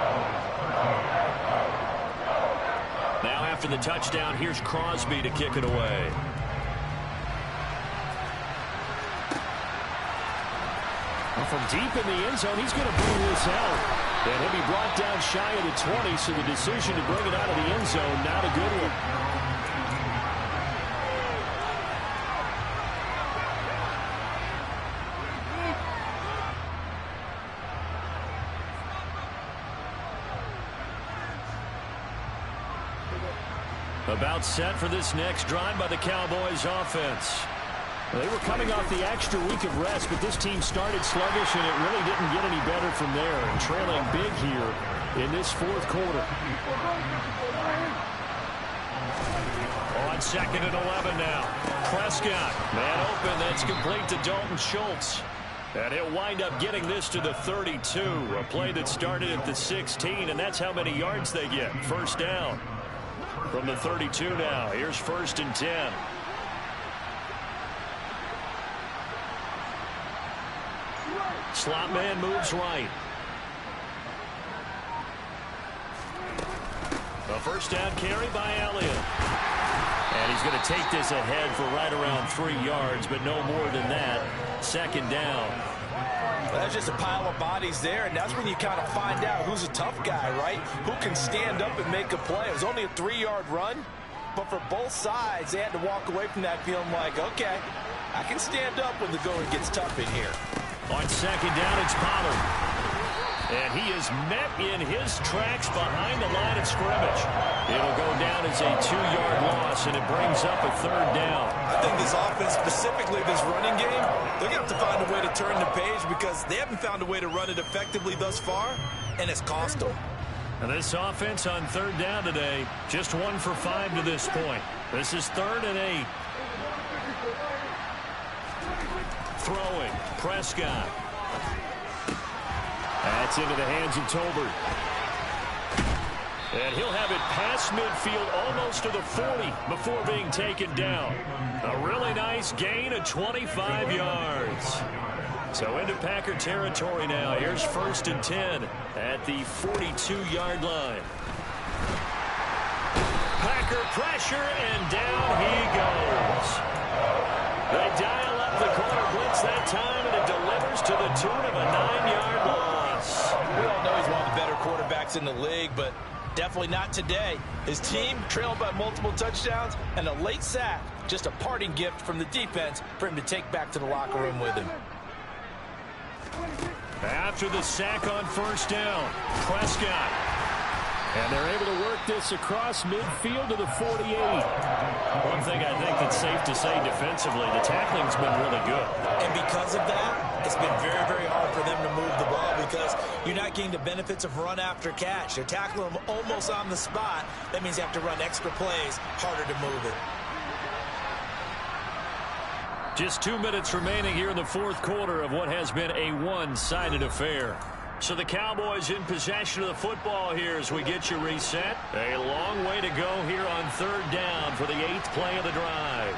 Now after the touchdown, here's Crosby to kick it away. from deep in the end zone. He's going to bring this out. And he'll be brought down shy of the 20, so the decision to bring it out of the end zone, not a good one. About set for this next drive by the Cowboys offense. They were coming off the extra week of rest, but this team started sluggish, and it really didn't get any better from there, and trailing big here in this fourth quarter. On 2nd and 11 now. Prescott, man open, that's complete to Dalton Schultz. And he'll wind up getting this to the 32, a play that started at the 16, and that's how many yards they get. First down. From the 32 now. Here's 1st and 10. Slot man moves right. A first down carry by Elliott. And he's going to take this ahead for right around 3 yards, but no more than that. 2nd down. That's just a pile of bodies there, and that's when you kind of find out who's a tough guy, right? Who can stand up and make a play. It was only a 3-yard run, but for both sides, they had to walk away from that feeling like, okay, I can stand up when the going gets tough in here. On 2nd down, it's Pollard. And he is met in his tracks behind the line of scrimmage. It'll go down as a 2-yard loss, and it brings up a 3rd down. I think this offense, specifically this running game, they're going to have to find a way to turn the page because they haven't found a way to run it effectively thus far, and it's cost them. And this offense on 3rd down today, just 1 for 5 to this point. This is 3rd and 8. Throwing, Prescott. That's into the hands of Tolbert. And he'll have it past midfield almost to the 40 before being taken down. A really nice gain of 25 yards. So into Packer territory now. Here's 1st and 10 at the 42-yard line. Packer pressure, and down he goes. They dial up the corner blitz that time, and it delivers to the tune of a 9-yard loss. We all know he's one of the better quarterbacks in the league, but definitely not today. His team trailed by multiple touchdowns, and a late sack, just a parting gift from the defense for him to take back to the locker room with him. After the sack on 1st down, Prescott. And they're able to work this across midfield to the 48. One thing I think that's safe to say defensively, the tackling's been really good. And because of that, it's been very, very hard for them to move the ball because you're not getting the benefits of run after catch. They're tackling them almost on the spot. That means you have to run extra plays, harder to move it. Just 2 minutes remaining here in the fourth quarter of what has been a one-sided affair. So the Cowboys in possession of the football here as we get you reset. A long way to go here on 3rd down for the 8th play of the drive.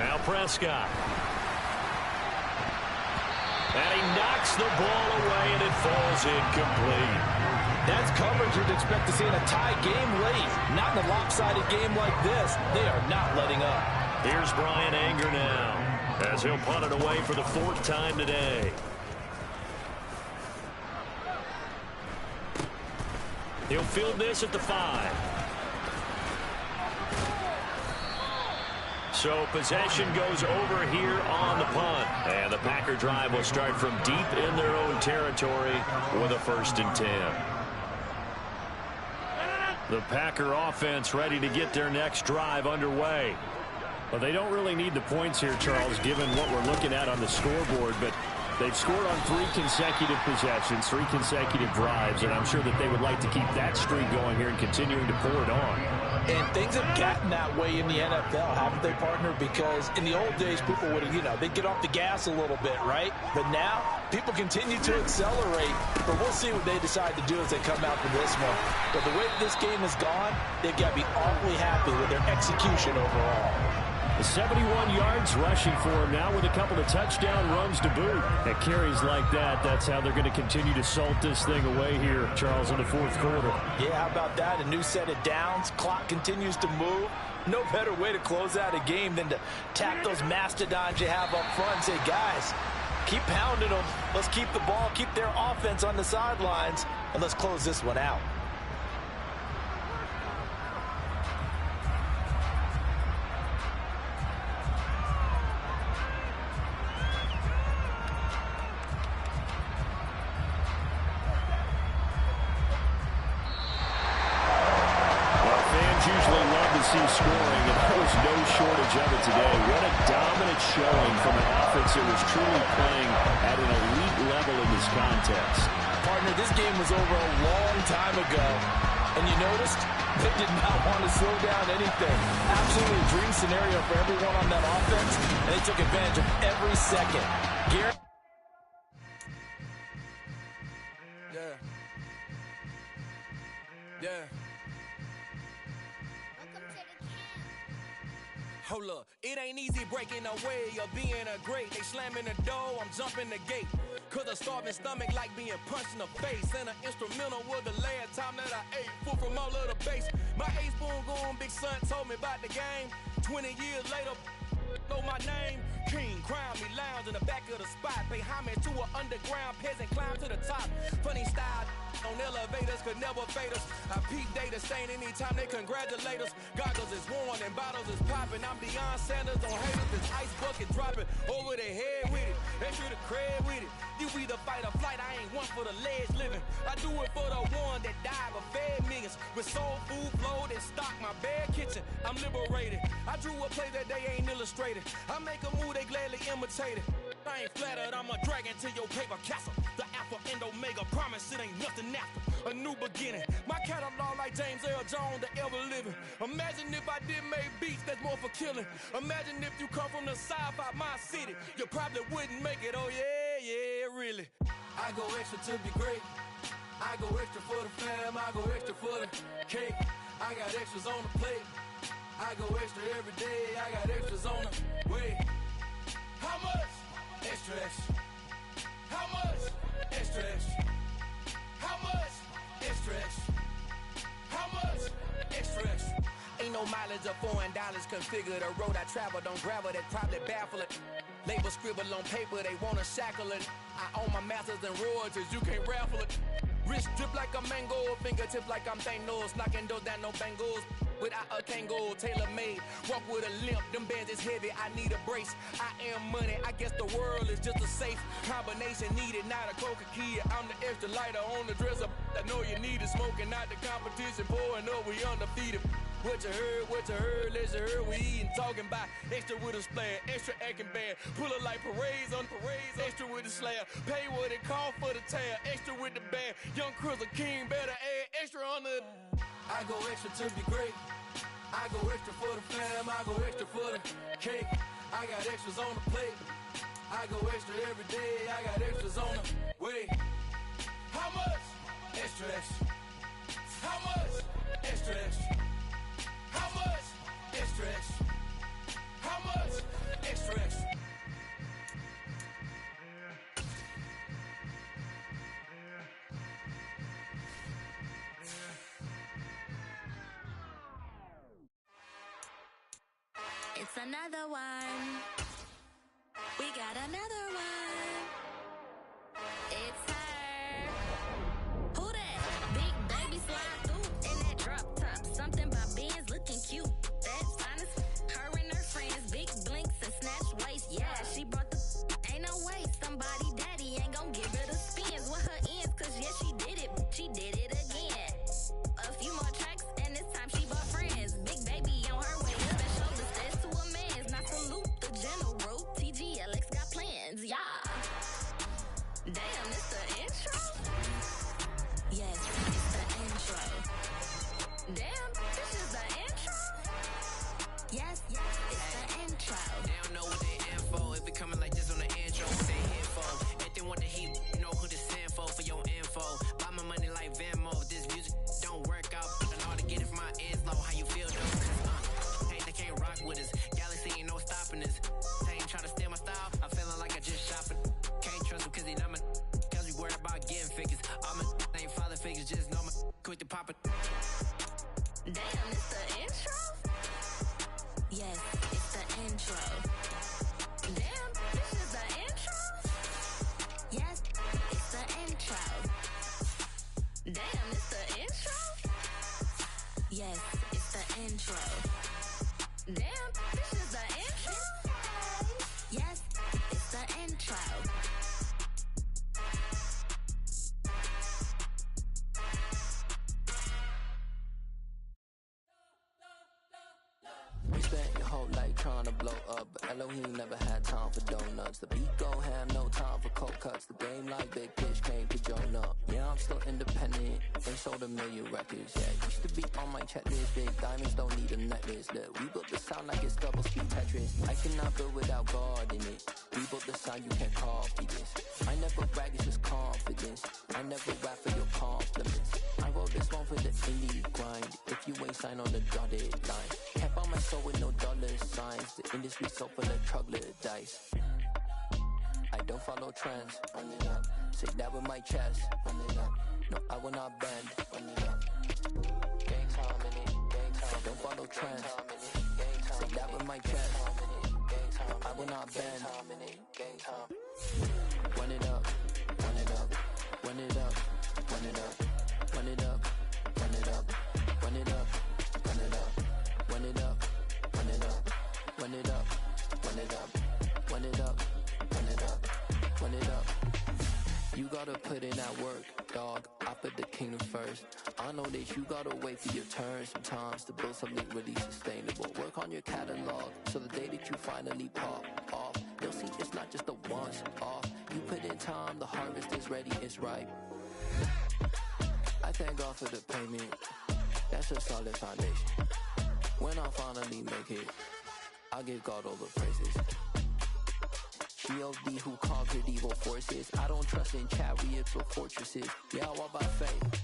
Now Prescott. And he knocks the ball away, and it falls incomplete. That's coverage you'd expect to see in a tie game late. Not in a lopsided game like this. They are not letting up. Here's Brian Anger now as he'll punt it away for the 4th time today. He'll field this at the 5. So possession goes over here on the punt. And the Packer drive will start from deep in their own territory with a 1st and 10. The Packer offense ready to get their next drive underway. Well, they don't really need the points here, Charles, given what we're looking at on the scoreboard, but they've scored on 3 consecutive possessions, 3 consecutive drives, and I'm sure that they would like to keep that streak going here and continuing to pour it on. And things have gotten that way in the NFL, haven't they, partner? Because in the old days, people would have, they'd get off the gas a little bit, right? But now, people continue to accelerate, but we'll see what they decide to do as they come out for this one. But the way this game has gone, they've got to be awfully happy with their execution overall. 71 yards rushing for him now with a couple of touchdown runs to boot. At carries like that, that's how they're going to continue to salt this thing away here, Charles, in the fourth quarter. Yeah, how about that? A new set of downs. Clock continues to move. No better way to close out a game than to tap those mastodons you have up front and say, guys, Keep pounding them. Let's keep the ball, keep their offense on the sidelines, and let's close this one out. Usually love to see scoring, and there was no shortage of it today. What a dominant showing from an offense that was truly playing at an elite level in this contest. Partner, this game was over a long time ago, and you noticed they did not want to slow down anything. Absolutely a dream scenario for everyone on that offense, and they took advantage of every second. Garrett. Yeah. Hold up, it ain't easy breaking away or being a great. They slamming the door, I'm jumping the gate. Cause a starving stomach like being punched in the face. And an instrumental was the last time that I ate. Food from all of the base. My A-spoon going, big son told me about the game. 20 years later, know my name. King, crown me, lounge in the back of the spot. Pay homage to an underground peasant, climb to the top. Funny style on elevators could never fade us. I peep data stain anytime they congratulate us. Goggles is worn and bottles is popping. I'm beyond Sanders on haters. This ice bucket dropping over their head with it. Extra the cred with it. You either fight or flight. I ain't one for the ledge living. I do it for the one that died but fed millions. With soul food flowed and stocked my bare kitchen. I'm liberated. I drew a play that they ain't illustrated. I make a move they gladly imitate it. I ain't flattered, I'm a dragon to your paper castle. The Alpha and Omega, promise it ain't nothing after. A new beginning. My catalog like James L. Jones, the ever living. Imagine if I did make beats that's more for killing. Imagine if you come from the south out my city. You probably wouldn't make it, oh yeah, really. I go extra to be great. I go extra for the fam, I go extra for the cake. I got extras on the plate. I go extra every day, I got extras on the way. How much? Extra, extra. How much? Extra, extra. How much? Extra, extra. How much? Extra, extra. Ain't no mileage of $4 configure the road I travel. Don't gravel that probably baffle it. Label scribble on paper, they wanna shackle it. I own my masters and royalties, you can't raffle it. Wrist drip like a mango, fingertips like I'm Thanos, knocking those down no bangles. Without a Kango, tailor-made, walk with a limp, them bands is heavy, I need a brace. I am money, I guess the world is just a safe combination needed, not a coca key. I'm the extra lighter on the dresser, I know you need it, smoking out the competition, pouring up, we undefeated. What you heard, let's you heard, we eating, talking about extra with a splash, extra acting bad, pull it like parades on parades, extra with the slab, pay what it cost for the tab, extra with the band, young Chris a king, better add extra on the... I go extra to be great. I go extra for the fam. I go extra for the cake. I got extras on the plate. I go extra every day. I got extras on the way. How much? Extra, extra. How much? Extra, extra. How much? Extra, extra. How much? Extra, extra. It's another one. We got another one. It's her. Who that? Big baby slide through in that drop top. Something by Benz looking cute. That's fine as her and her friends. Big blinks and snatch waist. Yeah, she brought the ain't no way. Somebody daddy ain't gon' give her the spins with her ends. Cause yeah, she did it. She did it again. A few more tracks and this time she bought friends. Big baby on her way. TGLX got plans, yeah. Damn, it's the intro? Yes, it's the intro. Damn, this is the intro? Yes, it's the intro. They don't know what they in for. If it coming like this on the intro, what they in for. If they want the heat, you know who to send for your info. Buy my money like Venmo. If this music don't work out, and all to get it from my ends low. How you feel though? Hey, they can't rock with us. Galaxy ain't no stopping us. Try to steal my style, I'm feeling like I just shopping. Can't trust him cause he not my cause we worried about getting figures. All my ain't father figures, just know my quick to pop it. Damn, it's the intro? Yes, it's the intro. Damn, this is the intro? You spent your whole life trying to blow up, but Elohim never had time for donuts. The beat go ham, no time for cold cuts. The game like Big Fish came to join up. Yeah, I'm still independent, ain't sold a million records. Yeah, used to be on my checklist. Big diamonds don't need a necklace. Look, we built the sound like it's double speed Tetris. I cannot build without God in it. We built the sound, you can't copy this. I never brag, it's just confidence. I never rap for your compliments. I wrote this one for the indie grind. If you ain't signed on the dotted line, kept on my soul with no dollar signs. The industry so full of troglodytes. I don't follow trends. Run it up. Say that with my chest. Run it up. No, I will not bend. Run it up. Gang time in it. Gang time. I don't follow trends. Say that with my chest. I will not bend. Gang time. Run it up. Run it up. Run it up. Run it up. Run it up. Run it up. Run it up. Run it up. Run it up. Run it up. Run it up. Run it up. Run it up. Run it up. Run it up. You gotta put in that work, dog. I put the kingdom first. I know that you gotta wait for your turn sometimes to build something really sustainable. Work on your catalog, so the day that you finally pop off, you'll see it's not just a once off. You put in time, the harvest is ready, it's ripe. I thank God for the payment. That's a solid foundation. When I finally make it, I'll give God all the praises. G.O.D. who conquered evil forces. I don't trust in chariots or fortresses. Yeah, I walk by faith.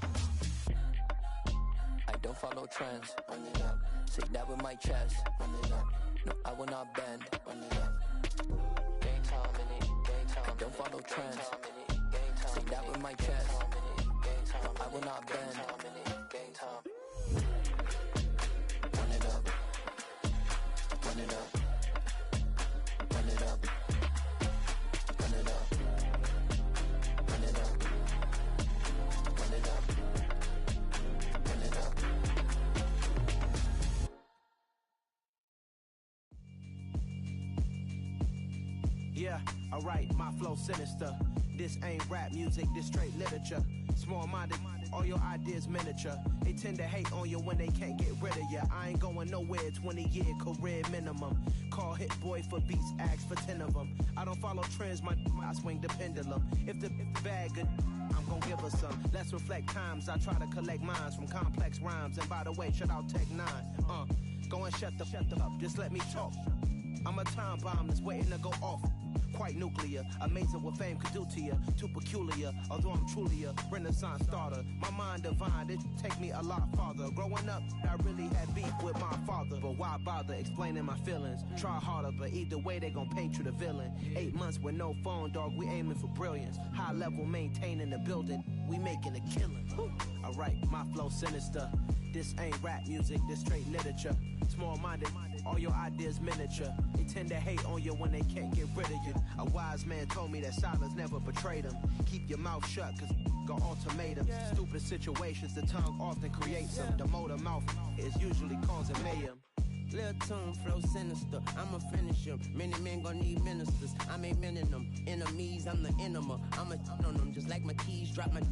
I don't follow trends. Run it up. Say that with my chest. Run it up. No, I will not bend. Run it up. Gang time in it. Gang time. I don't follow trends. Say that with my chest. I will not bend. Gang time. Run it up. Run it up. Run it up. Run it up. Run it up. Run it up. Run it up. Yeah, alright, my flow sinister. This ain't rap music, this straight literature. Small-minded, all your ideas miniature. They tend to hate on you when they can't get rid of you. I ain't going nowhere, 20-year career minimum. Call Hit Boy for beats, ask for 10 of them. I don't follow trends, I swing the pendulum. If the bag good, I'm gon' give her some. Let's reflect times, I try to collect minds from complex rhymes. And by the way, shout out Tech 9. Go and shut the up, just let me talk. I'm a time bomb that's waiting to go off. Quite nuclear, amazing what fame could do to you. Too peculiar, although I'm truly a renaissance starter. My mind divine, it take me a lot farther. Growing up, I really had beef with my father. But why bother explaining my feelings? Try harder, but either way they gon' paint you the villain. 8 months with no phone, dog, we aiming for brilliance. High level, maintaining the building, we making a killing. Alright, my flow sinister. This ain't rap music, this straight literature. Small-minded, all your ideas miniature. They tend to hate on you when they can't get rid of you. A wise man told me that silence never betrayed him. Keep your mouth shut, cause got ultimatums. Stupid situations, the tongue often creates them. The motor mouth is usually causing mayhem. Lil' tune, flow sinister, I'ma finish him. Many men gon' need ministers, I'm a men in them. Enemies, I'm the enema. I'm on them, just like my keys, drop my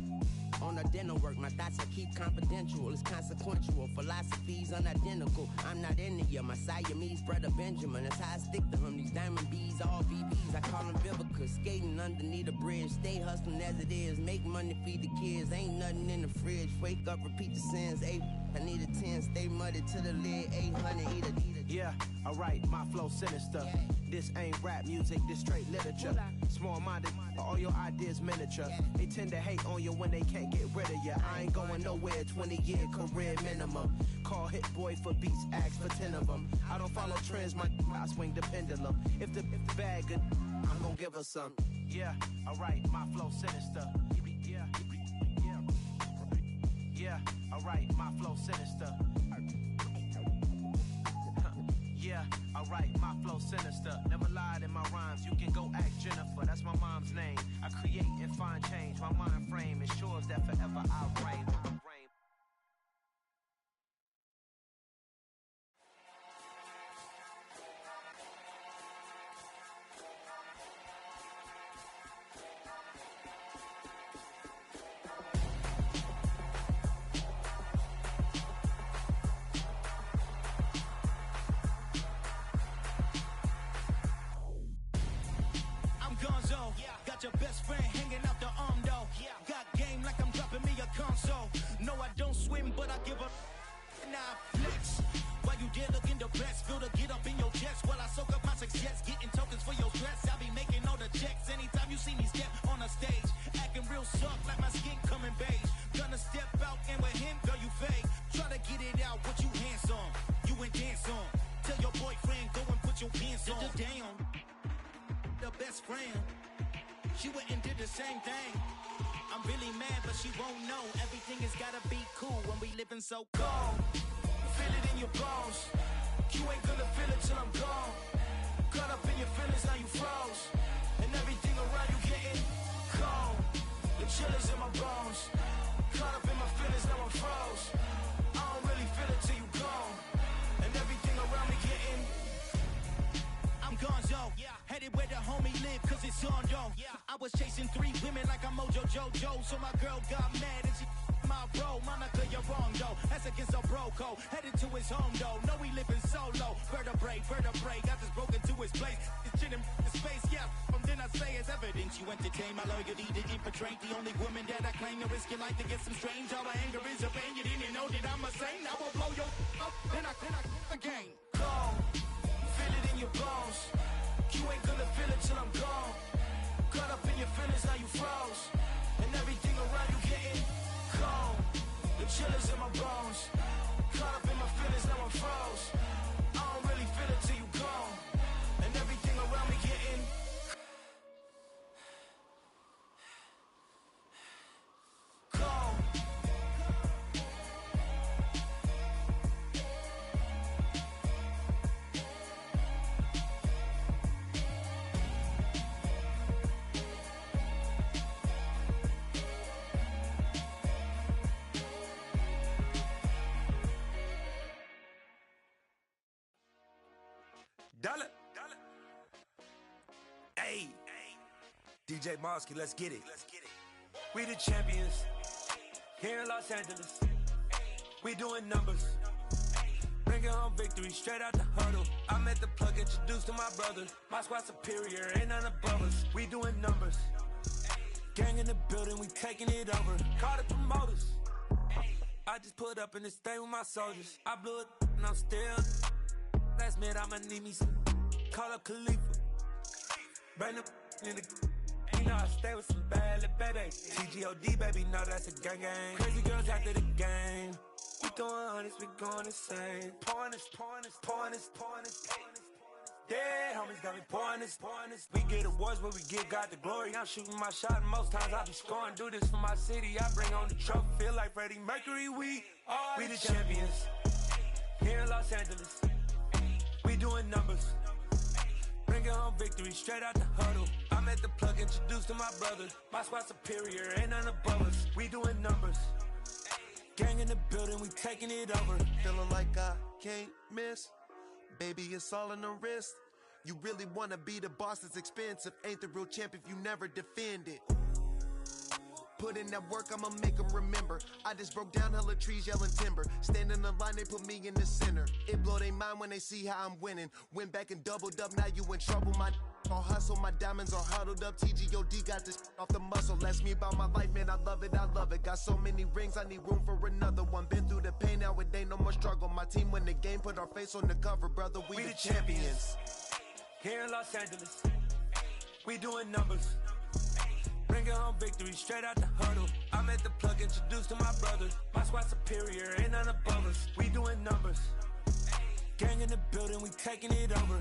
on the dental work. My thoughts I keep confidential, it's consequential. Philosophies unidentical, I'm not into you. My Siamese brother Benjamin, that's how I stick to him. These diamond bees, all BBs, I call them Vivica. Skating underneath the bridge, stay hustling as it is. Make money, feed the kids, ain't nothing in the fridge. Wake up, repeat the sins, I need a 10, stay muddy to the lid, 800, eat a. Yeah, alright, my flow sinister. This ain't rap music, this straight literature. Small-minded, all your ideas miniature. They tend to hate on you when they can't get rid of you. I ain't going nowhere, 20-year career minimum. Call Hit Boy for beats, ask for 10 of them. I don't follow trends, I swing the pendulum. If the bag good, I'm gon' give her some. Yeah, alright, my flow sinister. Yeah, alright, my flow sinister. Yeah, alright, my flow sinister. Never lied in my rhymes, you can go ask Jennifer, that's my mom's name. I create and find change, my mind frame ensures that forever I reign. got your best friend hanging out the arm though. Got game like I'm dropping me a console. No, I don't swim, but I give a nah flex. While you there looking the best, feel to get up in your chest while I soak up my success, getting tokens for your stress. I be making all the checks anytime you see me step on a stage, acting real soft like my skin coming beige. Gonna step out and with him, girl, you fake. Try to get it out, what you hands on? You ain't dance on. Tell your boyfriend, go and put your pants on. Damn, the best friend, she went and did the same thing. I'm really mad, but she won't know. Everything has gotta be cool when we living so cold. Feel it in your bones. You ain't gonna feel it till I'm gone. Caught up in your feelings, now you froze. And everything around you getting cold. The chill is in my bones. Caught up in my feelings, now I'm froze. I don't really feel it till you gone. And everything around me getting I'm gonzo, headed where the homie live, cause it's on, yo. I was chasing 3 women like I'm Mojo Jojo, so my girl got mad and she my bro. Monica, you're wrong, though. That's against a bro code. Headed to his home, though. No, he living solo. Vertebrae, got this broken to his place. It's shit in space, yeah. From then I say it's evidence. You entertain my loyalty to infiltrate. The only woman that I claim to risk your life to get some strange. All my anger is a pain. You didn't know that I'm a saint. I will blow your up, then I again. Gone. Feel it in your bones. You ain't gonna feel it till I'm gone. Caught up in your feelings, now you froze. And everything around you getting cold. The chill is in my bones. Caught up in my feelings, now I'm froze. I don't really feel it till you gone. And everything around me getting cold. Dollar. Hey, DJ Mosky, let's get it. We the champions here in Los Angeles. We doing numbers. Bringing home victory straight out the huddle. I'm at the plug, introduced to my brother. My squad superior, ain't none above us. We doing numbers. Gang in the building, we taking it over. Call the promoters. I just put up in this thing with my soldiers. I blew it and I'm still. Last minute, I'ma need me some. Call up Khalifa. Bring them in the. You know I stay with some bad little baby. TGOD, baby, know that's a gang gang. Crazy girls after the game. We throwing hundreds, we going insane. Pouring this. Yeah, homies got me pouring this. We get awards, but we give God the glory. I'm shooting my shot, and most times I be scoring. Do this for my city, I bring on the trophy. Feel like Freddie Mercury, we the champions. Here in Los Angeles. We doing numbers. Bringing home victory straight out the huddle. I'm at the plug, introduced to my brother. My squad superior, ain't none above us. We doing numbers. Gang in the building, we taking it over. Feeling like I can't miss. Baby, it's all in the wrist. You really wanna be the boss, it's expensive. Ain't the real champ if you never defend it. Put in that work, I'ma make them remember. I just broke down hella trees, yelling timber. Stand in the line, they put me in the center. It blow they mind when they see how I'm winning. Went back and doubled up, now you in trouble. My all hustle, my diamonds are huddled up. TGOD got this off the muscle. Ask me about my life, man, I love it. Got so many rings, I need room for another one. Been through the pain, now it ain't no more struggle. My team win the game, put our face on the cover, brother. We the champions. Here in Los Angeles, we doing numbers. Bringing home victory straight out the huddle. I'm at the plug, introduced to my brother. My squad superior, ain't none above us. We doing numbers. Gang in the building, we taking it over.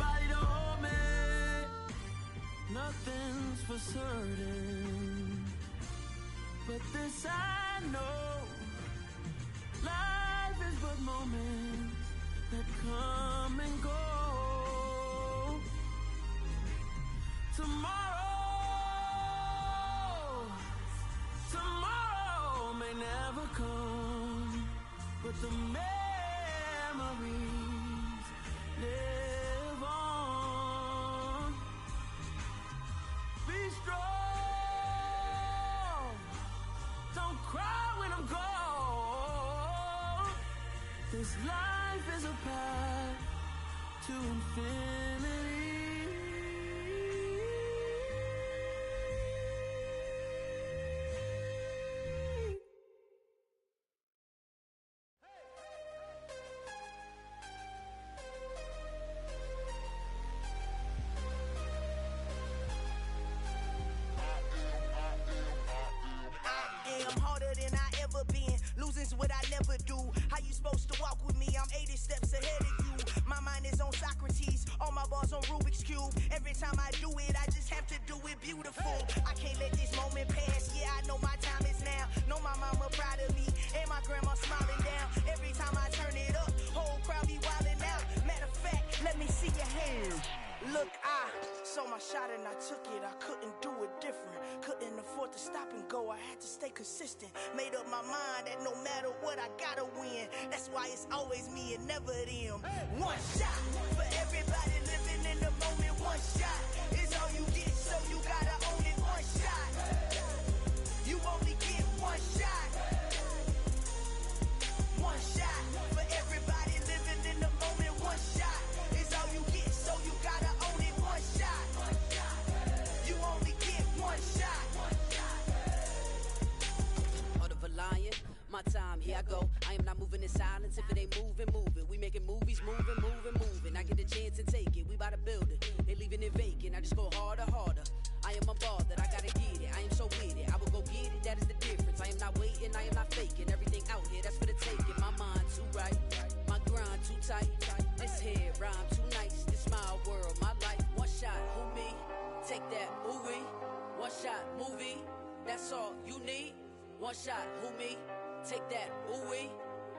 everybody to hold me. Nothing's for certain, but this I know, life is but moments that come and go. Tomorrow may never come, but the memories live on. Be strong, don't cry when I'm gone. This life is a path to infinity. Losing's what I never do. How you supposed to walk with me? I'm 80 steps ahead of you. My mind is on Socrates, all my balls on Rubik's Cube. Every time I do it, I just have to do it beautiful. I can't let this moment pass. Yeah, I know my time is now. Know my mama proud of me, and my grandma smiling down. Every time I turn it up, whole crowd be wildin' out. Matter of fact, let me see your hands. Look, I saw my shot and I took it. I couldn't do it different. Couldn't afford to stop and go. I had to stay consistent. Made up my mind that no matter what, I gotta win. That's why it's always me and never them. One shot for everybody living in the moment. One shot is all you get, so you gotta own it. One shot. You only get one shot. One shot for everybody living in the moment. One shot is all you get, so you gotta own it. One shot. You only get one shot. Heart of a lion, my time, here I go. I am not moving in silence. If it ain't moving, moving. We making movies, moving, moving, moving. I get a chance to take it. We bout to build it. They leaving it vacant. I just go harder, harder. I am a ball that I gotta get it. I am so with it. I will go get it. That is the difference. I am not waiting. I am not faking. Everything out here, that's for the taking. My mind too right. My grind too tight. This head rhyme too nice. This my world, my life. One shot, who me? Take that, ooh-wee. One shot, movie. That's all you need. One shot, who me? Take that, ooh-wee.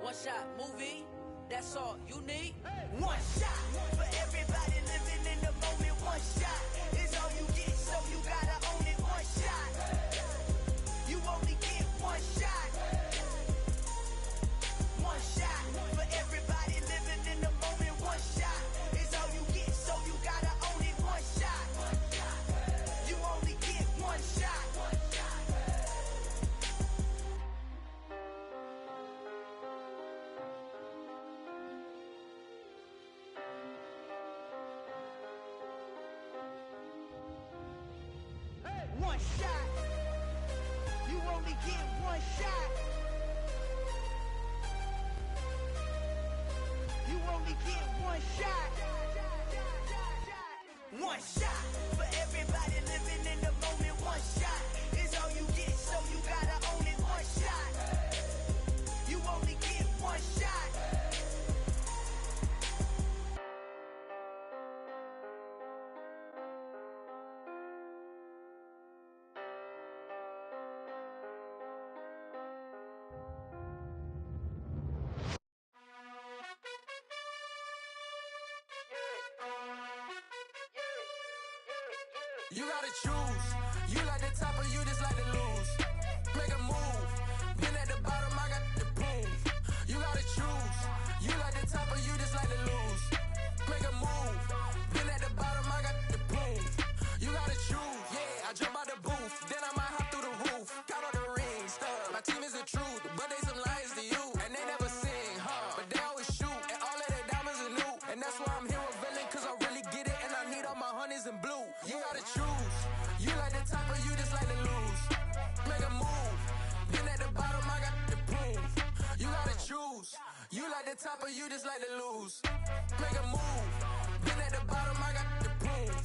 One shot, movie. That's all you need. One shot for everybody living in the moment. One shot is all you get, so you gotta own it. One shot. You only get one shot. One shot for everybody living in the moment. One shot is all you get, so you gotta own it. One shot. You only get one shot. One shot. You only get one shot. You only get one shot. One shot for everybody living in the moment. One shot is all you get, so you gotta own it. One shot. You only get one shot. You gotta choose. You like the top or you just like to lose. Make a move. Been at the bottom, I got the prove. You gotta choose. You like the top or you just like to lose. Make a move. Been at the bottom, I got the prove. You gotta choose. Yeah, I jump out the booth. Then I might hop through the roof. Count on the rings. My team is the truth, but they some liars to you. And they never sing, but they always shoot. And all of their diamonds are new. And that's why I'm here with villain, cause I really get it. And I need all my honeys in blue. You gotta choose. You like the top or you just like to lose. Make a move. Been at the bottom, I got the proof. You gotta choose. You like the top or you just like to lose. Make a move. Been at the bottom, I got the proof.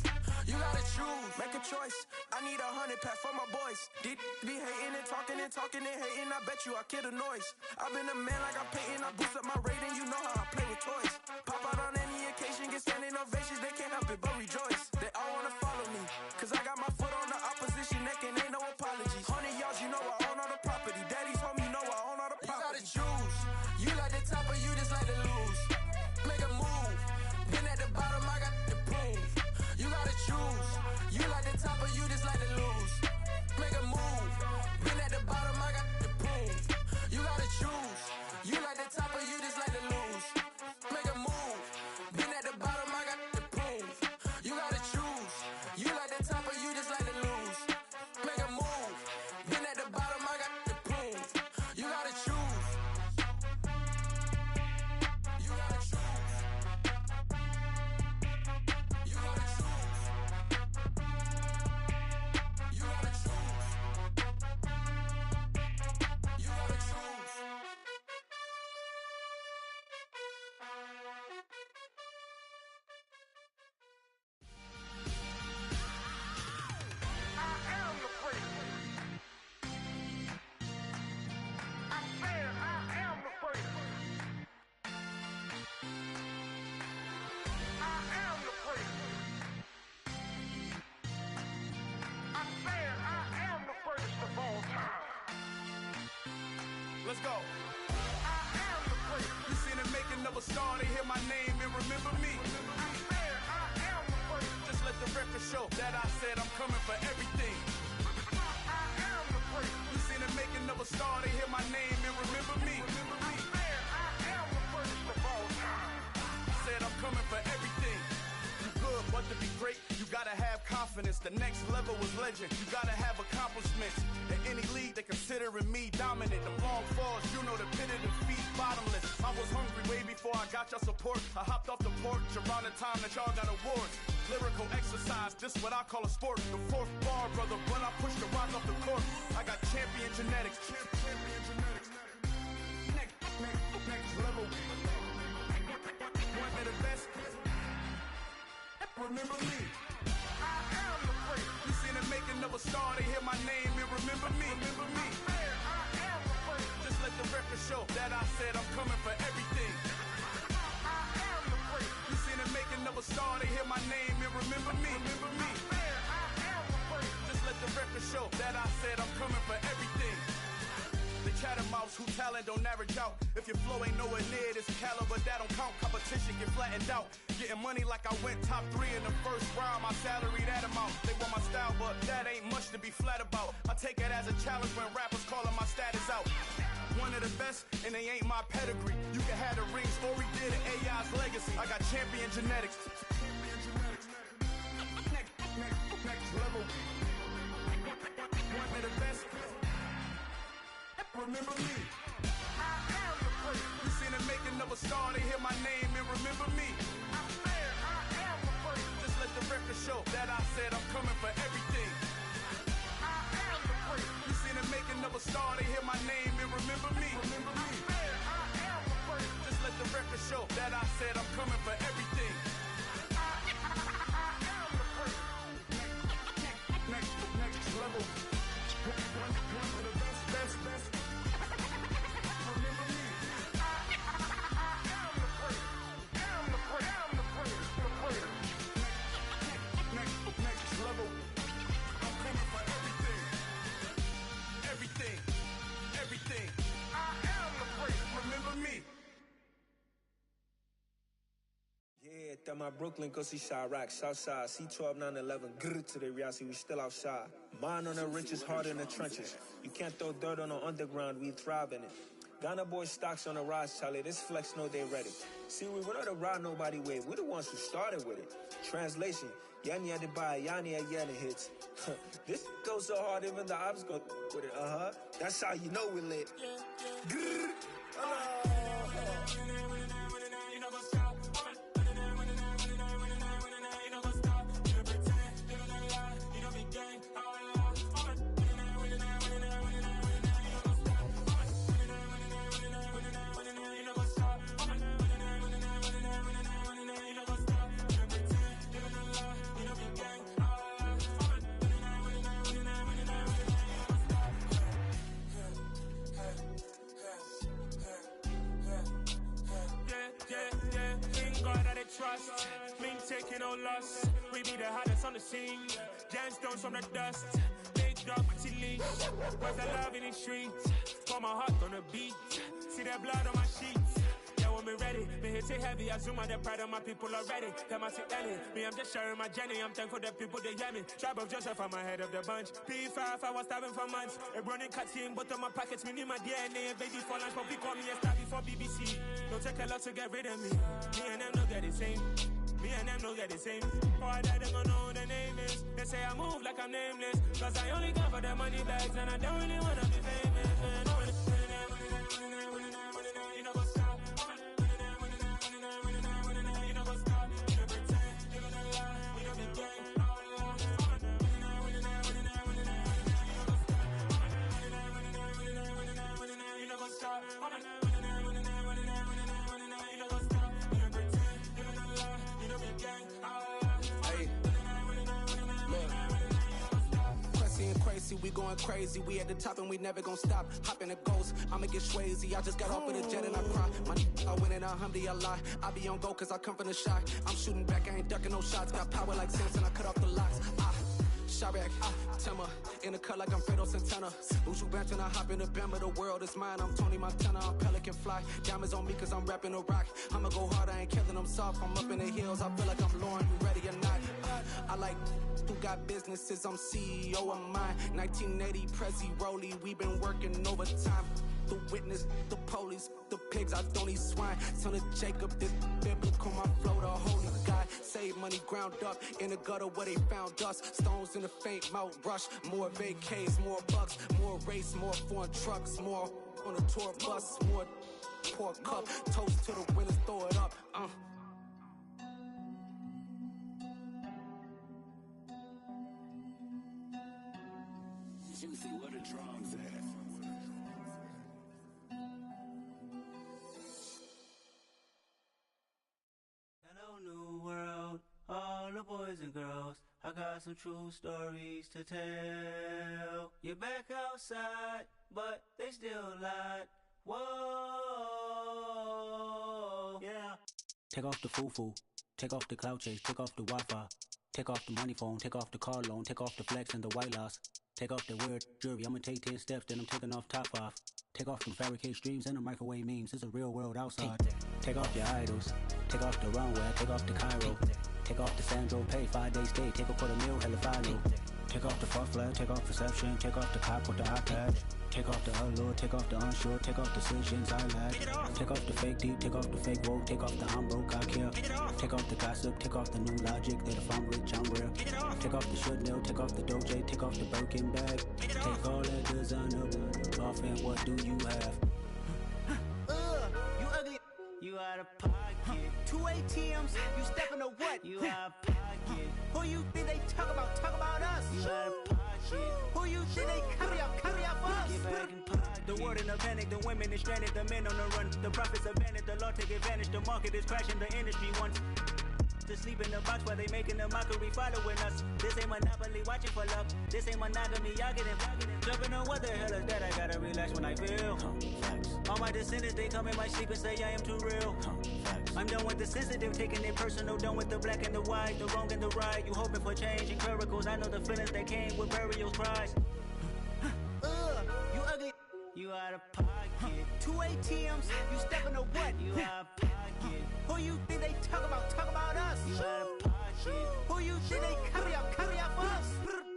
You gotta choose. Make a choice. I need 100 pack for my boys. Be hating and talking and talking and hating, I bet you I kill the noise. I've been a man like I'm painting, I boost up my rating, you know how I play with toys. Pop out on any occasion, get standing ovations, they can't help it but rejoice. They all wanna follow me, cause I got my foot on the opposition neck and ain't no apologies. 100 yards, you know I own all the property. Daddy's home, you know I own all the property. You gotta choose. You like the top or you just like to lose. Make a move. Been at the bottom, I got the proof. You gotta choose. You like the top or you just like to lose. Make a move. Been at the bottom, I got the proof. You gotta choose. You like the top or you just like to lose. Make a move. Been at the bottom, I got the proof. You gotta choose. You like the top or you just like to lose. Make a move. Been at the bottom, I got the proof. You gotta choose. You gotta choose. You gotta choose. You gotta choose. You gotta choose. I am the freak. I said I am the freak. I am the freak. I said I am the greatest of all time. Let's go. I am the freak. You seen the making of a star, they hear my name and remember me. I said I am the freak. Just let the record show that I said I'm coming for everything. I am the freak. You seen the making of a star, they hear my name and remember me. I said I am the greatest of all time. Said I'm coming for everything. You good, but to be great, you gotta have confidence. The next level was legend. You gotta have accomplishments. In any league, they considering me dominant. The long falls, you know the pit of defeat, bottomless. I was hungry way before I got your support. I hopped off the porch around the time that y'all got awards. Lyrical exercise, this what I call a sport. The fourth bar, brother, when I push the rock off the court. I got champion genetics. Champion genetics. Next level. One of the best. Remember me. I am the freak. You seen the making of a star, they hear my name and remember me. Remember me. I am the freak. Just let the record show that I said I'm coming for everything. I am the freak. You seen the making of a star, they hear my name and remember me. Remember me. I am the freak. Just let the record show that I said I'm coming for everything. The chattermouths who talent don't average out. If your flow ain't nowhere near this caliber, that don't count. Competition get flattened out. Getting money like I went top 3 in the first round. My salary that amount. They want my style, but that ain't much to be flat about. I take it as a challenge when rappers calling my status out. One of the best, and they ain't my pedigree. You can have the rings, or we did it, AI's legacy. I got champion genetics. Next level. One of the best. Remember me. I am the freak. You seen the making of a star, they hear my name and remember me. I said I am the freak. Just let the record show that I said I'm coming for everything. I am the freak. You seen the making of a star, they hear my name and remember me. Remember me. I said I am the freak. Just let the record show that I said I'm coming for everything. I am the freak. Next level. One of the best. Remember me. I am the freak. Am the freak. Am the freak. The freak. Next level. I'm coming for everything. Everything. I am the freak. Remember me. Yeah, that my Brooklyn, go see Chirac, Southside, C12, 911, grr to the reality, we still outside. Mine on the riches, hard in the trenches. You can't throw dirt on the underground, we thrive in it. Ghana boys stocks on the rise, Charlie, this flex know they ready. See, we not the ride nobody with, we're the ones who started with it. Translation, Yani had to buy, Yani had Yana hits. This goes so hard, even the ops go with it, That's how you know we lit. Grr. lacking no lust. We be the hottest on the scene. Gemstones from the dust. Big dog, pretty leash. Where's the love in the streets? Pour my heart on the beat. See that blood on my sheets. Yeah, when me ready, me hit it heavy. I zoom out the pride of my people already. Them I see Ellie. Me, I'm just sharing my journey. I'm thankful that people they hear me. Tribe of Joseph, I'm ahead of the bunch. P5, I was starving for months. A running cut in, but on my pockets, me need my DNA. And baby for lunch, but we call me a star before BBC. Don't take a lot to get rid of me. Me and them don't get the same. Me and them don't get the same. Oh, I died, they gon' know who the name is. They say I move like I'm nameless. Cause I only come for the money bags. And I don't really wanna be famous. You know what's up? You know what's up? You know pretend. You know lie. You know be gang. You know what's up? Crazy, we going crazy. We at the top and we never gonna stop. Hop in a ghost, I'ma get swayzy. I just got off with a jet and I cry. I win in a Humvee, I lie. I be on go cause I come from the shot. I'm shooting back, I ain't ducking no shots. Got power like Samson, I cut off the locks. Shabak, Timmer, in the cut like I'm Fredo Santana. Ushu Banton, I hop in the Bama, the world is mine. I'm Tony Montana, I'm Pelican Fly. Diamonds on me cause I'm rapping a rock. I'ma go hard, I ain't killing them soft. I'm up in the hills, I feel like I'm Lauren, you ready or not? I like who got businesses, I'm CEO of mine. 1980 Prezi Rolly, we been working overtime. The witness, the police, the pigs, I don't eat swine. Son of Jacob, this biblical, my flow, the holy God. Save money ground up in the gutter where they found us. Stones in the faint mouth rush. More vacays, more bucks, more race, more foreign trucks, more on a tour bus, more pour cup. Toast to the winners, throw it up. Juicy, what a drums at. Hello, new world, all the boys and girls. I got some true stories to tell. You're back outside, but they still lied. Whoa, yeah. Take off the foo-foo, take off the cloud chase, take off the Wi-Fi, take off the money phone, take off the car loan, take off the flex and the white loss. Take off the weird jewelry, I'ma take 10 steps, then I'm taking off top off. Take off them fabricated streams and the microwave memes, it's a real world outside. Take off your idols, take off the runway, take off the Cairo. Take off the Sandro pay, 5 days stay, take a $250,000, hella final. Take off the fuck flag, take off perception, take off the cop with the iPad. Take off the allure, take off the unsure, take off decisions I lack. Take off the fake deep, take off the fake woke, take off the I'm broke, I care. Take off the gossip, take off the new logic that if I'm rich, I'm real. Take off the should know, take off the Doja, take off the Birkin bag. Take all that designer off and what do you have? You ugly, you out of pocket. 2 ATMs, you stepping to what? You out of pocket. Who you think they talk about us? You out of pocket. Who you think they carry up for us? Get back in pocket. The world in a panic, the women is stranded, the men on the run. The profits abandoned, the law take advantage, the market is crashing, the industry wants to sleep in the box while they making a mockery following us. This ain't monopoly, watching for love. This ain't monogamy, y'all getting jumping on what the hell is that? I gotta relax when I feel. All my descendants, they come in my sleep and say I am too real. I'm done with the sensitive, taking it personal. Done with the black and the white, the wrong and the right. You hoping for change and miracles. I know the feelings that came with burial cries. You ugly, you out of pocket. 2 ATMs, you stepping to what? You out of pocket. Who you think they talk about us? You out of pocket. Who you think they carry up for us?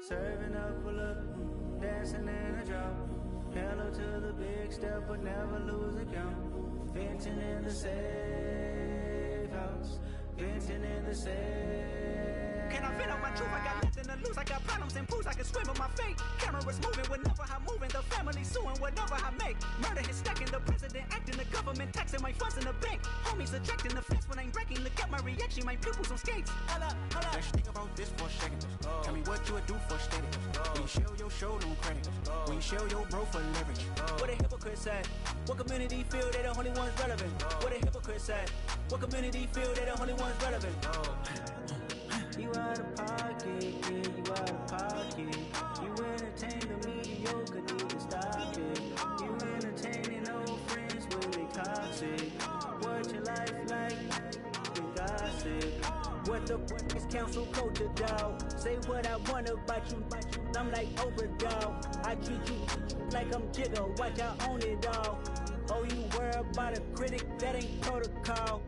Serving up a look, dancing in a drop. Hello to the big step, but never lose a count. Venting in the safe house. Venting in the safe. Can I vent out my truth? I got nothing to lose. I got problems and pools. I can swim with my fate. Cameras moving whenever I'm moving. The family suing whatever I make. Murder is stacking. The president acting. The government taxing my funds in the bank. Homies ejecting the fence when I'm breaking. Look at my reaction. My pupils on skates. Holla. Let's think about this for a second. Tell me what you would do for status. When you show your show, no credit. When you show your bro for leverage. What a hypocrite said. What community feel they the only ones relevant? What a hypocrite said. What community feel they the only ones relevant? You out of pocket, yeah, you out of pocket. You entertain the mediocre, need to stop it. You entertaining old friends when they toxic. What your life like? You gossip. What the fuck is council culture, dog? Say what I want about you, I'm like overdog. I treat you like I'm Jigga, watch I own it all. Oh, you worry about a critic, that ain't protocol.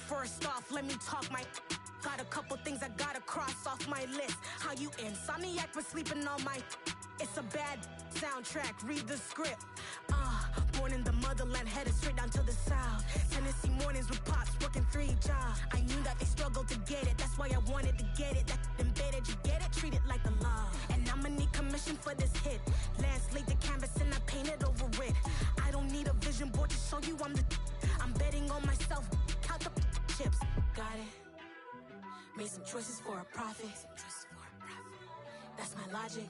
First off, let me talk my. Got a couple things I gotta cross off my list. How you insomniac for sleeping on my. It's a bad soundtrack, read the script. Born in the motherland, headed straight down to the south. Tennessee mornings with pops, working 3 jobs. I knew that they struggled to get it, that's why I wanted to get it. That embedded, you get it, treat it like a law. And I'ma need commission for this hit. Lance laid the canvas and I painted over it. I don't need a vision board to show you I'm the. I'm betting on myself, count the chips. Got it. Made some choices for a profit. That's my logic.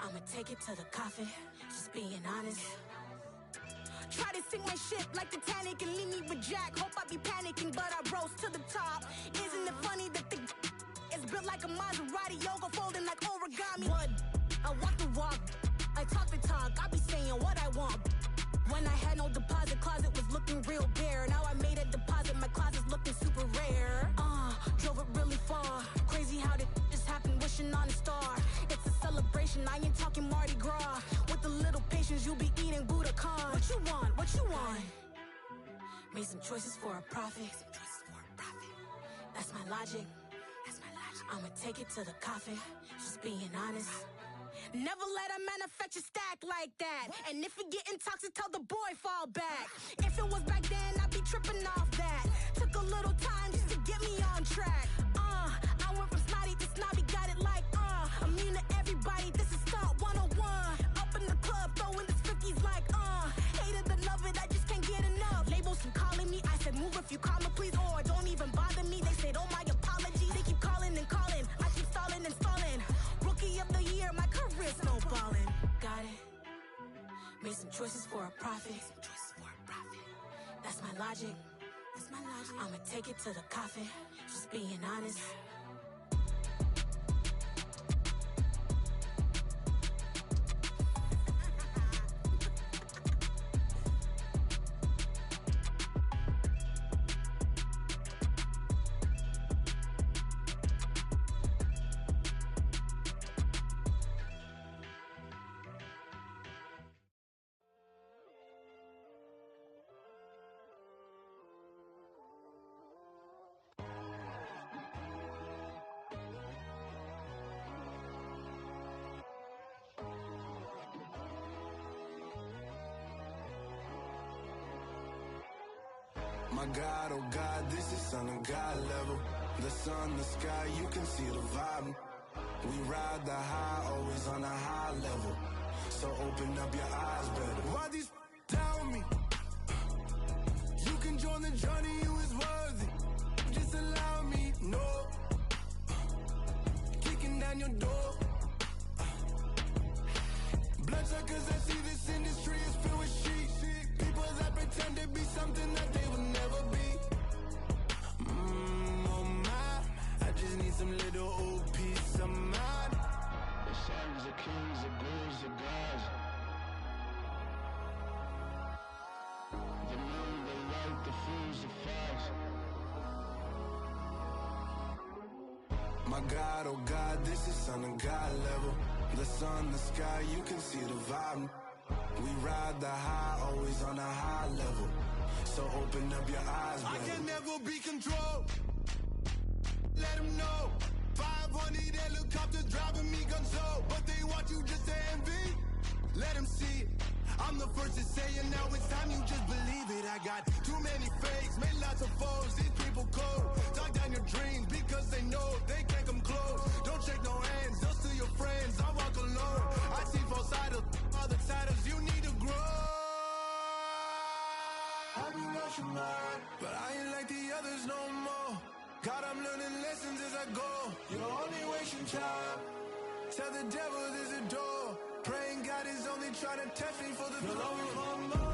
I'ma take it to the coffin. Just being honest. Try to sink my ship like Titanic and leave me with Jack. Hope I be panicking, but I rose to the top. Isn't it funny that the is built like a Maserati, yoga folding like origami? What? I walk the walk, I talk the talk. I be saying what I want. When I had no deposit, closet was looking real bare. Now I made a deposit, my closet's looking super rare. Drove it really far. Crazy how did this happen, wishing on a star. It's a celebration, I ain't talking Mardi Gras. With a little patience, you'll be eating Budokan. What you want? What you want? Made some choices for a profit. That's my logic. I'ma take it to the coffin. Just being honest. Never let a manufacture stack like that. And if it getting toxic, tell the boy fall back. If it was back then, I'd be tripping off that. Took a little time just to get me on track. I went from snotty to snobby, got it like, immune to everybody, this is stunt 101. Up in the club, throwing this 50s like, hate it or love it, I just can't get enough. Labels keep calling me, I said move if you call me please, or don't even bother me. They said, oh my apology, they keep calling and calling. I keep stalling and stalling. Rookie of the year, my career's snowballing. Got it. Made some choices for a profit. That's my logic. I'ma take it to the coffin. Just being honest. My God, oh God, this is Son of God level. The sun, the sky, you can see the vibe. We ride the high, always on a high level. So open up your eyes better. Why these tell me? You can join the journey, you is worthy. Just allow me, no. Kicking down your door. Bloodsuckers, I see this industry is filled with sheep. People that pretend to be something that they will never be. Oh my, I just need some little old peace of mind. The sons of kings, the gurus, the gods. The moon, the light, the fools, the facts. My God, oh God, this is Son of God level. The sun, the sky, you can see the vibe. We ride the high, always on a high level. So open up your eyes, baby. I can never be controlled. Let them know. 500 helicopters driving me gonzo. But they want you just to envy. Let them see it. I'm the first to say it, now it's time you just believe it. I got too many fakes, made lots of foes. These people cold. Talk down your dreams because they know they can't come close. Don't shake no hands, just to your friends. I walk alone. I see both idols, other titles. You need to grow. I be rushing mine, but I ain't like the others no more. God, I'm learning lessons as I go. You're only wasting time. Tell the devil there's a door. Praying God is only trying to test me for the glory.